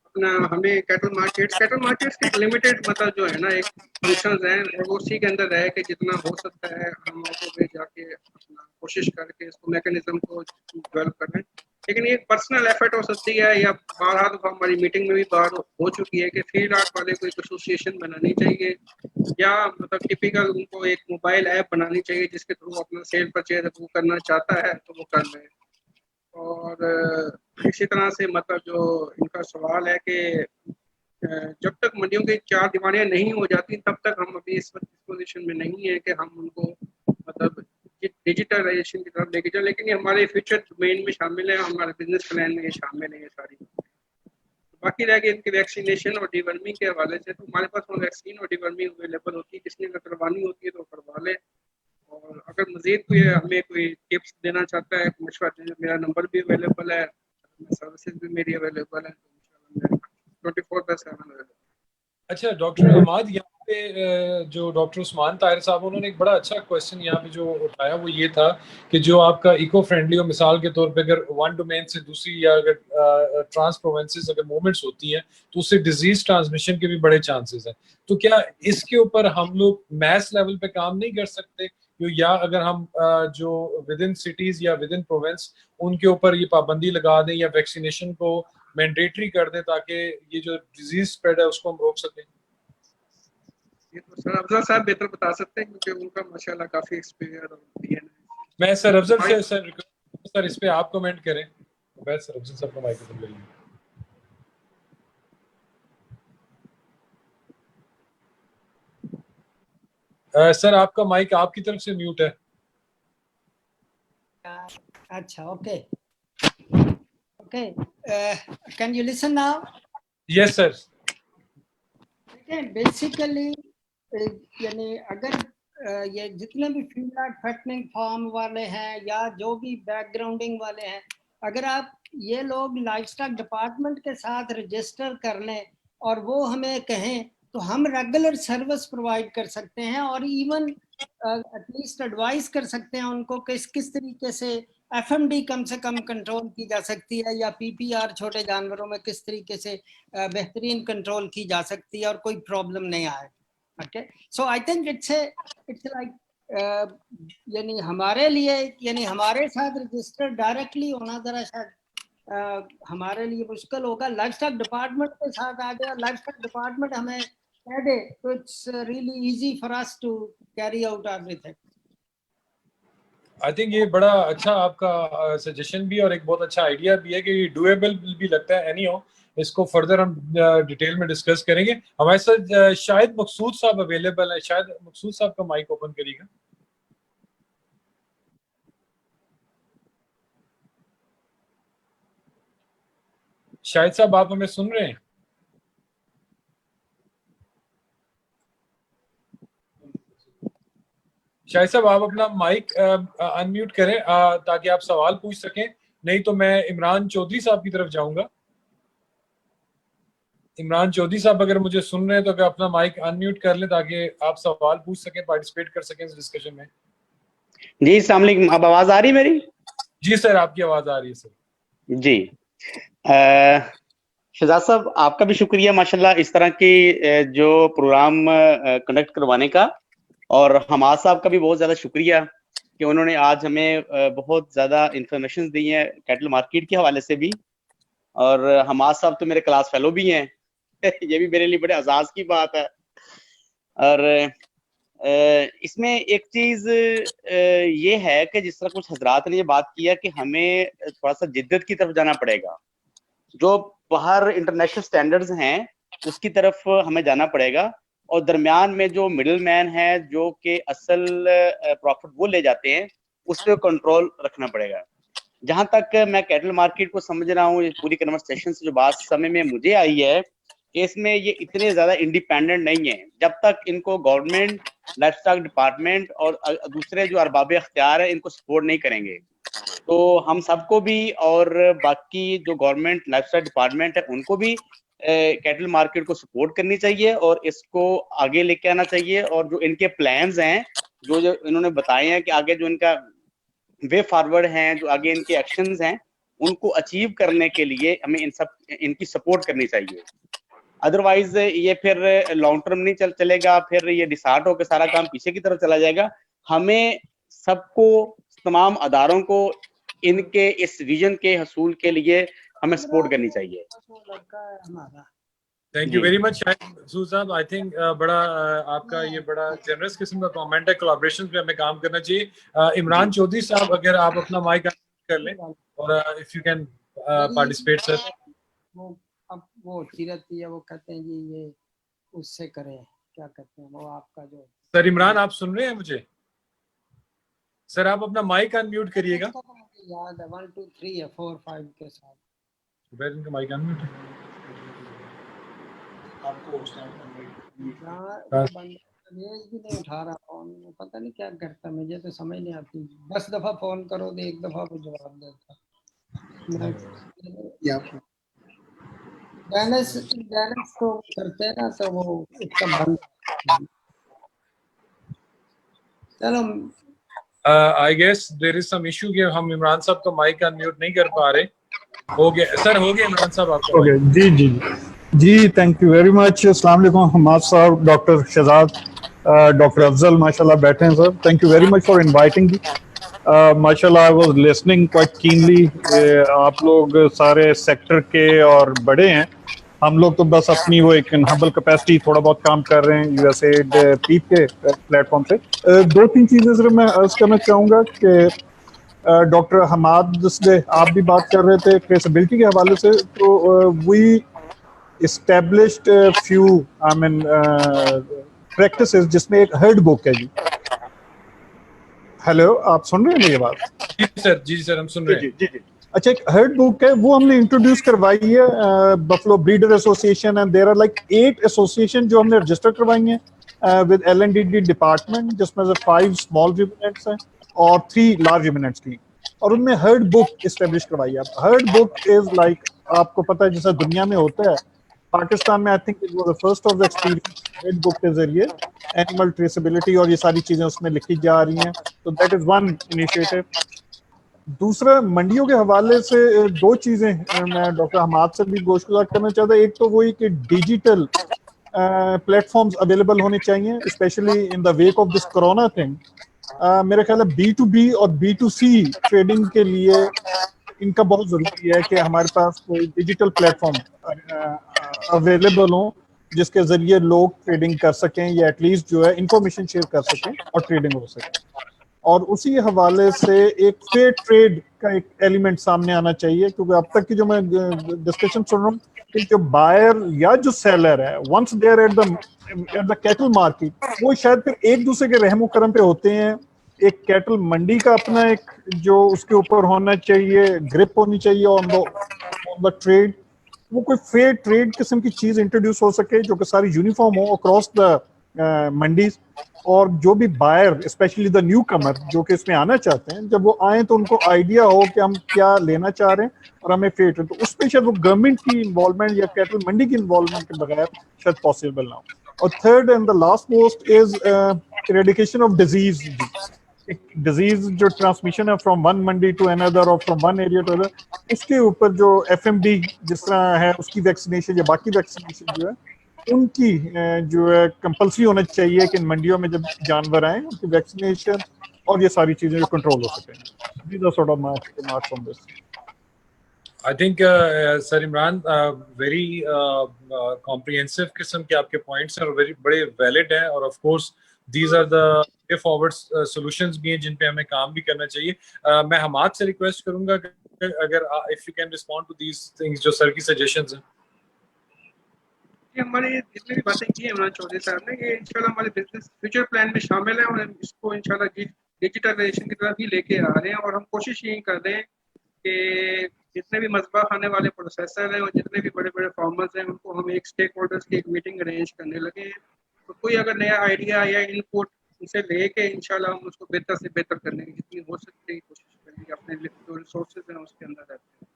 अपना हमें कैटल मार्केट्स के लिमिटेड मतलब जो है ना एक फंक्शंस हैं और उसी के अंदर रहे कि जितना हो सकता है हम ऑटो में जाके अपना कोशिश करके इसको मैकेनिज्म को डेवलप करें, लेकिन ये पर्सनल एफर्ट हो सकती है या बारहा दफा हमारी मीटिंग में भी बात हो चुकी है कि फील्ड आर्ट वाले को एक एसोसिएशन बनानी चाहिए या मतलब टिपिकल उनको एक मोबाइल ऐप बनानी चाहिए जिसके थ्रू अपना सेल परचेज वो करना चाहता है तो वो कर ले। और इसी तरह से मतलब जो इनका सवाल है कि जब तक मंडियों की 4 दीवारियां नहीं हो जाती तब तक हम अभी इस वक्त इस पोजीशन में नहीं है कि हम उनको मतलब डिजिटलाइजेशन की तरफ लेके जाए, लेकिन ये हमारे फ्यूचर डोमेन में शामिल है, हमारे बिजनेस प्लान में ये शामिल है ये सारी। बाकी रह गई इनकी वैक्सीनेशन और डिवर्मिंग के हवाले से, तो हमारे पास वो वैक्सीन और डिवर्मिंग अवेलेबल होती है, किसने अगर करवानी होती है तो करवा ले। और अगर मजीद कोई हमें कोई टिप्स देना चाहता है मशवरा, मेरा नंबर भी अवेलेबल है, सर्विसेज भी मेरी अवेलेबल है, तो 24/7 अवेलेबल। अच्छा डॉक्टर अहमद, यहाँ पे जो डॉक्टर उस्मान ताहिर साहब उन्होंने एक बड़ा अच्छा क्वेश्चन यहाँ पे जो उठाया वो ये था कि जो आपका इको फ्रेंडली हो, मिसाल के तौर पे अगर वन डोमेन से दूसरी या अगर ट्रांस प्रोवेंसेस अगर मूवमेंट्स होती हैं तो उससे डिजीज ट्रांसमिशन के भी बड़े चांसेस हैं, तो क्या इसके ऊपर हम लोग मैस लेवल पे काम नहीं कर सकते, या अगर हम जो विद इन सिटीज या विद इन प्रोविंस उनके ऊपर ये पाबंदी लगा दें या वैक्सीनेशन को मैंडेटरी कर दें ताकि ये जो डिजीज स्प्रेड है उसको हम रोक सकें? ये तो सर अफजल साहब बेहतर बता सकते हैं क्योंकि उनका माशाल्लाह काफी एक्सपीरियंस और है। मैं सर अफजल से सर इस पे आप कमेंट करें। मैं सर अफजल साहब का माइक्रोफोन ले लीजिए। सर आपका माइक आपकी तरफ से म्यूट है। अच्छा okay okay, can you listen now? Yes sir. Basically यानी अगर ये जितने भी फील्ड आर्ट फैक्टरिंग फार्म वाले हैं या जो भी बैकग्राउंडिंग वाले हैं, अगर आप ये लोग लाइफस्टॉक डिपार्टमेंट के साथ रजिस्टर कर लें और वो हमें कहें तो हम रेगुलर सर्विस प्रोवाइड कर सकते हैं और इवन एटलीस्ट एडवाइस कर सकते हैं उनको कि किस तरीके से एफएमडी कम से कम कंट्रोल की जा सकती है या पीपीआर छोटे जानवरों में किस तरीके से बेहतरीन कंट्रोल की जा सकती है और कोई प्रॉब्लम नहीं आए। Okay, so I think it's like यानी हमारे लिए यानी हमारे साथ रजिस्टर डायरेक्टली होना जरा शायद हमारे लिए मुश्किल होगा। लाइफस्टॉक डिपार्टमेंट के साथ आ गया, लाइफस्टॉक डिपार्टमेंट हमें कह दे तो it's really easy for us to carry out everything. I think ये बड़ा अच्छा आपका सजेशन भी और एक बहुत अच्छा आइडिया भी है कि ये डुएबल भी लगता है। एनीहो इसको फर्दर हम डिटेल में डिस्कस करेंगे। हमारे साथ शायद मकसूद साहब अवेलेबल है, शायद मकसूद साहब का माइक ओपन करिएगा। शाहिद साहब आप हमें सुन रहे हैं? शाहिद साहब आप अपना माइक अनम्यूट करें ताकि आप सवाल पूछ सकें, नहीं तो मैं इमरान चौधरी साहब की तरफ जाऊंगा। इमरान चौधरी साहब अगर मुझे सुन रहे हैं तो अगर अपना माइक अनम्यूट कर लें ताकि आप सवाल पूछ सकें, पार्टिसिपेट कर सकें इस डिस्कशन में। जी अस्सलाम वालेकुम, अब आवाज आ रही है मेरी? जी सर आपकी आवाज आ रही है सर। जी शहजाद साहब आपका भी शुक्रिया माशाल्लाह इस तरह की जो प्रोग्राम कंडक्ट करवाने का, और हमाद साहब का भी बहुत ज्यादा शुक्रिया कि उन्होंने आज हमें बहुत ज्यादा इंफॉर्मेशन दी है कैटल मार्केट के हवाले से भी। और हमाद साहब तो मेरे क्लास फेलो भी हैं ये भी मेरे लिए बड़े एजाज की बात है। और इसमें एक चीज ये है कि जिस तरह कुछ हजरात ने ये बात किया कि हमें थोड़ा सा जिद्दत की तरफ जाना पड़ेगा, जो बाहर इंटरनेशनल स्टैंडर्ड्स हैं उसकी तरफ हमें जाना पड़ेगा, और दरमियान में जो मिडिल मैन है जो कि असल प्रॉफिट वो ले जाते हैं उस पर कंट्रोल रखना पड़ेगा। जहां तक मैं कैटल मार्केट को समझ रहा हूँ, पूरी कन्वर्सेशन से जो बात समय में मुझे आई है कि इसमें ये इतने ज्यादा इंडिपेंडेंट नहीं है जब तक इनको गवर्नमेंट, लाइफस्टॉक डिपार्टमेंट और दूसरे जो अरबाब अख्तियार है इनको सपोर्ट नहीं करेंगे। तो हम सबको भी और बाकी जो गवर्नमेंट लाइफस्टॉक डिपार्टमेंट है उनको भी कैटल मार्केट को सपोर्ट करनी चाहिए और इसको आगे लेके आना चाहिए। और जो इनके प्लान्स हैं, जो जो इन्होंने बताए हैं कि आगे जो इनका वे फॉरवर्ड हैं, जो आगे इनके एक्शंस हैं, उनको अचीव करने के लिए हमें इनकी सपोर्ट करनी चाहिए। अदरवाइज ये फिर लॉन्ग टर्म नहीं चलेगा, फिर ये डिसार्ट होकर सारा काम पीछे की तरफ चला जाएगा। हमें सबको, तमाम अदारों को इनके इस विजन के हसूल के लिए हमें सपोर्ट करनी चाहिए। थैंक यू वेरी मच सूद साहब। आई थिंक बड़ा आपका ये बड़ा जनरस किस्म का कमेंट है। कोलैबोरेशन पे हमें काम करना चाहिए। इमरान चौधरी साहब, अगर आप अपना माइक कर लें और if you can participate sir. वो होती रहती है, वो कहते हैं जी ये उससे करें, क्या कहते हैं वो आपका जो। सर इमरान, आप सुन रहे हैं मुझे? सर आप अपना माइक अनम्यूट करिएगा। याद है 1 2 3 या 4 5 के साथ इनका माइक अनम्यूट है आपको उस टाइम भी नहीं उठा रहा फोन, पता नहीं क्या करता, मुझे तो समझ नहीं आती। 10 दफा फोन करो तो एक दफा वो जवाब देता। डेनिस को करते हैं ना तो वो उसका बंद। चलो I guess there is some issue कि हम इमरान साहब का माइक अनम्यूट नहीं कर पा रहे। हो गया सर, हो गया इमरान साहब आपका। ओके जी जी जी, थैंक यू वेरी मच। अस्सलाम वालेकुम हमाद साहब, डॉक्टर शहजाद, डॉक्टर अफजल माशाल्लाह बैठे हैं sir. Thank you very much for inviting me. माशाल्लाह I was listening quite keenly. आप लोग सारे सेक्टर के और बड़े हैं, हम लोग तो बस अपनी वो एक हम्बल कैपेसिटी थोड़ा बहुत काम कर रहे हैं यूएसएड पीप के प्लेटफॉर्म पे। 2-3 चीजें सिर्फ मैं अर्ज करना चाहूँगा कि डॉक्टर हमाद से आप भी बात कर रहे थे ट्रेसेबिलिटी के हवाले से, तो we established a few practices जिसमें एक हर्ड बुक है जी। हेलो, आप सुन रहे हैं मेरी बात? जी सर हम सुन रहे हैं। जी। अच्छा, एक हर्ड बुक है, वो हमने इंट्रोड्यूस करवाई है buffalo breeder association, and there are like 8 association जो हमने रजिस्टर करवाई हैं विद LNDD डिपार्टमेंट, जिसमें से 5 स्मॉल यूनिट्स हैं और 3 लार्ज यूनिट्स की, और उनमें हर्ड बुक इस्टेब्लिश करवाई है। हर्ड बुक इज लाइक, आपको पता है जैसा दुनिया में होता है, पाकिस्तान में I think it was the first of the experience heard book के जरिए एनिमल ट्रेसेबिलिटी और ये सारी चीजें उसमें लिखी जा रही हैं, तो दैट इज वन इनिशिएटिव। दूसरा, मंडियों के हवाले से 2 चीजें मैं डॉक्टर हमाद से भी गोशगुजार करना चाहता। एक तो वही कि डिजिटल प्लेटफॉर्म्स अवेलेबल होने चाहिए, specially in the wake of this corona thing. मेरा ख्याल है B2B और B2C ट्रेडिंग के लिए इनका बहुत जरूरी है कि हमारे पास कोई डिजिटल प्लेटफॉर्म अवेलेबल हो जिसके जरिए लोग ट्रेडिंग कर सकें या एटलीस्ट जो है इंफॉर्मेशन शेयर कर सकें और ट्रेडिंग हो सके। और उसी हवाले से एक फेयर ट्रेड का एक एलिमेंट सामने आना चाहिए, क्योंकि अब तक की जो मैं डिस्कशन सुन रहा हूँ कि जो बायर या जो सेलर है, once they are at the cattle market, वो शायद फिर एक दूसरे के रहमो करम पे होते हैं। एक कैटल मंडी का अपना एक जो उसके ऊपर होना चाहिए, ग्रिप होनी चाहिए ऑन द ट्रेड, वो कोई फेयर ट्रेड किस्म की चीज इंट्रोड्यूस हो सके जो कि सारी यूनिफॉर्म हो अक्रॉस द मंडीज, और जो भी बायर स्पेशली द न्यू कमर जो कि इसमें आना चाहते हैं, जब वो आए तो उनको आइडिया हो कि हम क्या लेना चाह रहे हैं और हमें फेयर ट्रेड, तो उस पर शायद वो गवर्नमेंट की इन्वॉल्वमेंट या कैटल मंडी की इन्वॉल्वमेंट के बगैर शायद पॉसिबल ना हो। और third and the last most is eradication of disease. Disease जो ट्रांसमिशन है from one mandi to another और from one area to other, उसके ऊपर जो FMD जिस तरह है उसकी वैक्सीनेशन या बाकी वैक्सीनेशन जो है उनकी जो है कंपल्सरी होना चाहिए कि इन मंडियों में जब जानवर आए उनकी वैक्सीनेशन और ये सारी चीजें कंट्रोल हो सकें। These are sort of my remarks on this. I think sir Imran very comprehensive किस्म के आपके पॉइंट्स हैं और वेरी बड़े वैलिड हैं, और of course these are the way forward solutions भी हैं जिन पे हमें काम भी करना चाहिए। मैं हमाद से रिक्वेस्ट करूंगा अगर if you can respond to these things जो सर की सजेशंस हैं। हमारे जितनी भी बातें की है इमरान चौधरी साहब ने, ये इंशाल्लाह हमारे बिजनेस फ्यूचर प्लान में शामिल है और इसको इंशाल्लाह डिजिटलाइजेशन की तरफ ही लेके आ रहे हैं, और हम कोशिश यही कर रहे हैं कि जितने भी मसबा खाने वाले प्रोसेसर हैं और जितने भी बड़े बड़े फार्मर्स हैं उनको हम एक स्टेक होल्डर्स की एक मीटिंग अरेंज करने लगे हैं। तो कोई अगर नया आइडिया या इनपुट उनसे लेके इंशाल्लाह हम उसको बेहतर से बेहतर करने की जितनी हो सकती है कोशिश करेंगे, अपने जो रिसोर्सेज हैं उसके अंदर रहते हैं।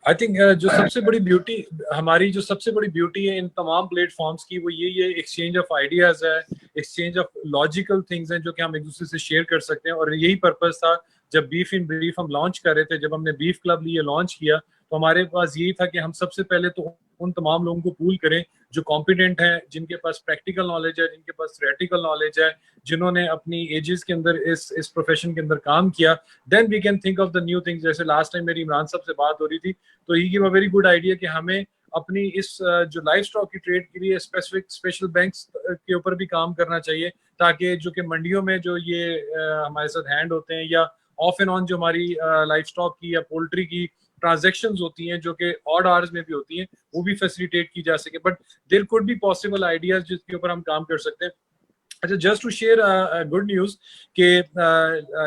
आई थिंक जो सबसे बड़ी ब्यूटी हमारी जो सबसे बड़ी ब्यूटी है इन तमाम प्लेटफॉर्म्स की वो ये एक्सचेंज ऑफ आइडियाज है, एक्सचेंज ऑफ लॉजिकल थिंग्स हैं जो कि हम एक दूसरे से शेयर कर सकते हैं। और यही पर्पस था जब बीफ इन ब्रीफ हम लॉन्च कर रहे थे, जब हमने बीफ क्लब लिए लॉन्च किया तो हमारे पास यही था कि हम सबसे पहले तो उन तमाम लोगों को पूल करें जो कॉम्पिटेंट हैं, जिनके पास प्रैक्टिकल नॉलेज है, जिनके पास थ्योरेटिकल नॉलेज है, जिन्होंने अपनी एजेस के अंदर इस प्रोफेशन के अंदर काम किया। Then we can think of the new things. जैसे लास्ट टाइम मेरी इमरान साहब से बात हो रही थी तो he give a very good idea कि हमें अपनी इस जो लाइफ स्टॉक की ट्रेड के लिए स्पेशल बैंक्स के ऊपर भी काम करना चाहिए, ताकि जो कि मंडियों में जो ये हमारे साथ हैंड होते हैं या ऑफ एंड ऑन जो हमारी लाइफ स्टॉक की या पोल्ट्री की ट्रांजैक्शंस होती हैं जो कि ऑड आवर्स में भी होती हैं, वो भी फैसिलिटेट की जा सके। But there could be possible ideas जिसके ऊपर हम काम कर सकते हैं। अच्छा, just to share good news कि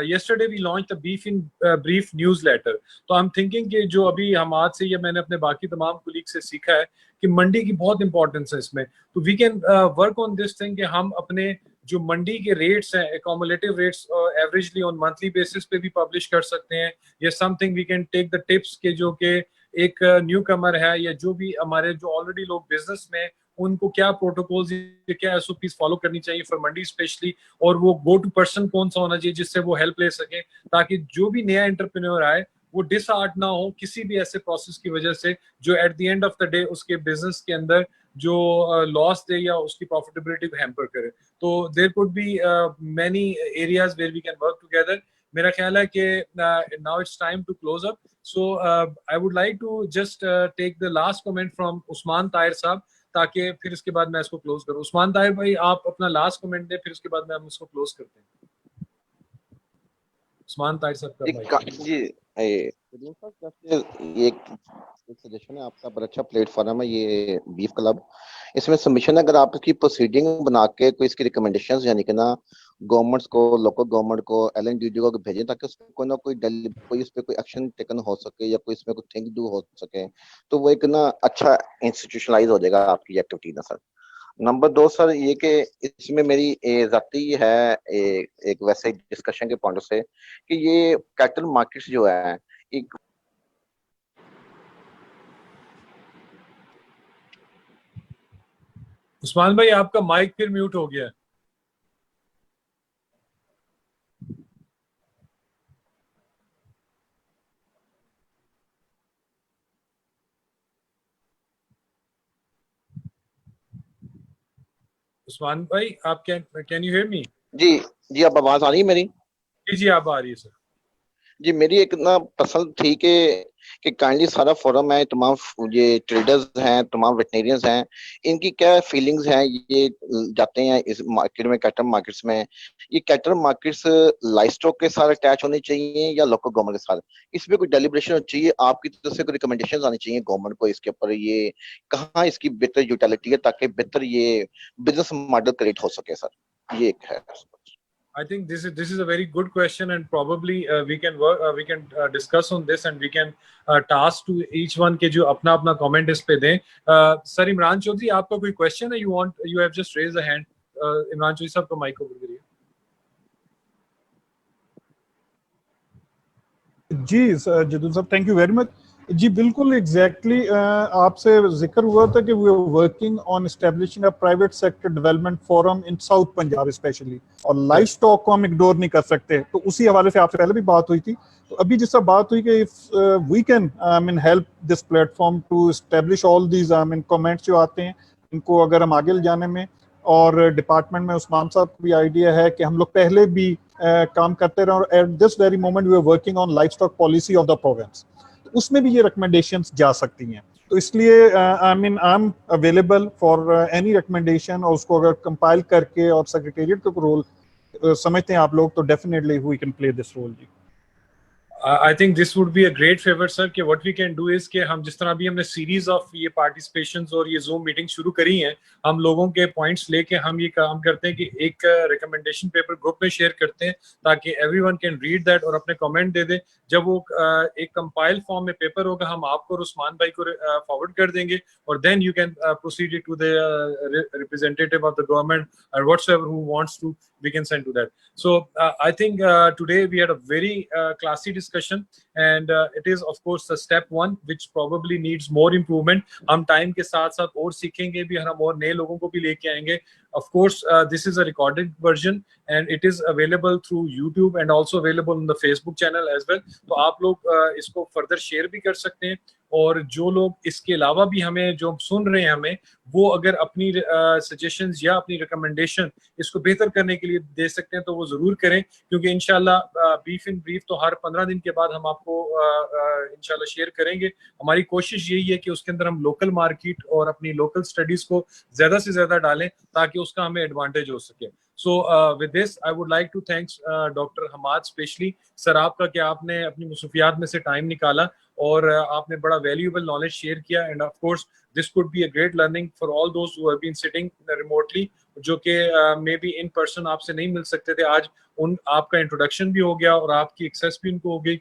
yesterday we launched the Beef in Brief newsletter। तो I'm thinking कि जो अभी हम आज से या मैंने अपने बाकी तमाम कुलीग से सीखा है कि मंडी की बहुत इंपॉर्टेंस है इसमें, तो we can work on this thing कि हम अपने जो मंडी के रेट्स हैं, accumulative rates averagely on monthly basis पे भी पब्लिश कर सकते हैं, या something we can take the tips के जो कि एक न्यू कमर है या जो भी हमारे जो ऑलरेडी लोग बिजनेस में उनको क्या प्रोटोकॉल्स क्या एसओपीज फॉलो करनी चाहिए फॉर मंडी स्पेशली, और वो गो टू पर्सन कौन सा होना चाहिए जिससे वो हेल्प ले सके, ताकि जो भी नया एंटरप्रेन्योर आए वो डिसहार्ट ना हो किसी भी ऐसे प्रोसेस की वजह से जो at the end of the day उसके बिजनेस के अंदर जो लॉस दे या उसकी प्रॉफिटेबिलिटी को हैम्पर करे। तो there could be many areas where we can work together. मेरा ख्याल है कि now it's time to close up, so I would like to just take the last comment from Usman Tahir sahab, ताकि फिर इसके बाद मैं इसको क्लोज करूं। उस्मान ताहिर भाई, आप अपना लास्ट कमेंट दें, फिर उसके बाद मैं हम इसको क्लोज करते हैं। उस्मान ताहिर साहब का जी ये एक सजेशन है आपका, बड़ा अच्छा प्लेटफॉर्म है ये बीफ क्लब। इसमें सबमिशन अगर आप इसकी प्रोसीडिंग बना के कोई इसकी रिकमेंडेशंस यानी कि ना गवर्नमेंट्स को, लोकल गवर्नमेंट को, LNDD को भेजें, ताकि उसमें कोई ना कोई इस पे कोई एक्शन टेकन हो सके या कोई इसमें कोई थिंक डू हो सके, तो वो एक ना अच्छा इंस्टीट्यूशनलाइज हो जाएगा आपकी एक्टिविटी ना सर। नंबर 2 सर ये कि इसमें मेरी जाती है एक वैसे डिस्कशन के पॉइंट से कि ये कैटल मार्केट्स जो है एक उस्मान भाई आपका माइक फिर म्यूट हो गया। उस्मान भाई आप कैन यू हियर मी? जी अब आवाज आ रही है मेरी? जी आप आ रही है सर। जी मेरी एक ना पसंद थी कि काइंडली सारा फोरम है, तमाम ये ट्रेडर्स हैं, तमाम वेटनेरियंस हैं, इनकी क्या फीलिंग्स हैं, ये जाते हैं इस मार्केट में, कैटल मार्केट्स में, ये कैटल मार्केट्स लाइफ स्टॉक के साथ अटैच होने चाहिए या लोकल गवर्नमेंट के साथ, इसमें कोई डेलिब्रेशन होनी चाहिए, आपकी तरफ से कोई रिकमेंडेशंस आनी चाहिए गवर्नमेंट को इसके ऊपर, ये कहाँ इसकी बेहतर यूटिलिटी है ताकि बेहतर ये बिजनेस मॉडल क्रिएट हो सके सर, ये एक है। I think this is a very good question, and probably we can discuss on this, and we can task to each one के जो अपना अपना comment इस पे दें। सर इमरान चौधरी आपका कोई question है? You have just raised a hand। Imran Chaudhary साहब को माइक ओवर करिए। जी Jadood sahab, thank you very much. जी बिल्कुल एग्जैक्टली आपसे जिक्र हुआ था कि we are working on establishing a private sector development forum in south Punjab specially, और लाइफ स्टॉक को हम इग्नोर नहीं कर सकते, तो उसी हवाले से आपसे पहले भी बात हुई थी। तो अभी जिस बात हुई कि if we can help this platform to establish all these comments जो आते हैं, इनको अगर हम आगे ले जाने में, और डिपार्टमेंट में उस्मान साहब को भी आइडिया है कि हम लोग पहले भी काम करते रहे, और at this very moment we are working on livestock policy of the province, उसमें भी ये रिकमेंडेशंस जा सकती हैं। तो इसलिए I am available for any recommendation, और उसको अगर कंपाइल करके और सेक्रेटेरिएट का रोल समझते हैं आप लोग, तो definitely we can play this role. जी I think this would be a great favor, sir. कि what we can do is कि हम जिस तरह अभी हमने series of ये participations और ये Zoom meeting शुरू करी हैं, हम लोगों के points लेके हम ये काम करते हैं कि एक recommendation paper group में share करते हैं ताकि everyone can read that और अपने comment दे दे. जब वो एक compile form में paper होगा, हम आपको और उस्मान भाई को forward कर देंगे और then you can proceed it to the representative of the government or whatsoever who wants to, we can send to that. So I think today we had a very classy discussion, and it is of course the step one which probably needs more improvement. हम time के साथ साथ और सीखेंगे भी, हम और नए लोगों को भी लेके आएंगे. Of course, this is a recorded version and it is available through YouTube and also available on the Facebook channel as well. तो आप लोग इसको further share भी कर सकते हैं, और जो लोग इसके अलावा भी हमें जो सुन रहे हैं हमें, वो अगर अपनी सजेशंस या अपनी रिकमेंडेशन इसको बेहतर करने के लिए दे सकते हैं तो वो जरूर करें, क्योंकि इंशाल्लाह बीफ इन ब्रीफ तो हर 15 दिन के बाद हम आपको इंशाल्लाह शेयर करेंगे. हमारी कोशिश यही है कि उसके अंदर हम लोकल मार्केट और अपनी लोकल स्टडीज को ज्यादा से ज्यादा डालें ताकि उसका हमें एडवांटेज हो सके. So with this, I would like to thank Dr. Hamad specially. Sir आपका कि आपने अपनी मसरूफियात में से टाइम निकाला और आपने बड़ा वैल्यूएबल नॉलेज शेयर किया, and of course this could be a great learning for all those who have been sitting remotely, जो कि मे बी इन पर्सन आपसे नहीं मिल सकते थे. आज उन आपका इंट्रोडक्शन भी हो गया और आपकी एक्सेस भी उनको हो गई,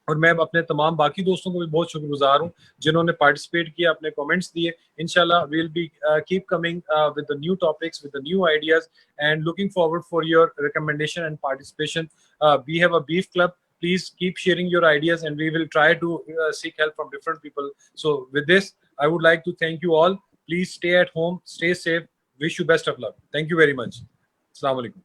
और मैं अपने तमाम बाकी दोस्तों को भी बहुत शुक्रगुजार हूँ जिन्होंने पार्टिसिपेट किया, अपने कमेंट्स दिए. इंशाल्लाह we will be keep coming with the new topics, with the new ideas, and looking forward for your recommendation and participation. We have a beef club. Please keep sharing your ideas and we will try to seek help from different people. So with this, I would like to thank you all. Please stay at home, stay safe. Wish you best of luck. Thank you very much. Assalamu alaikum.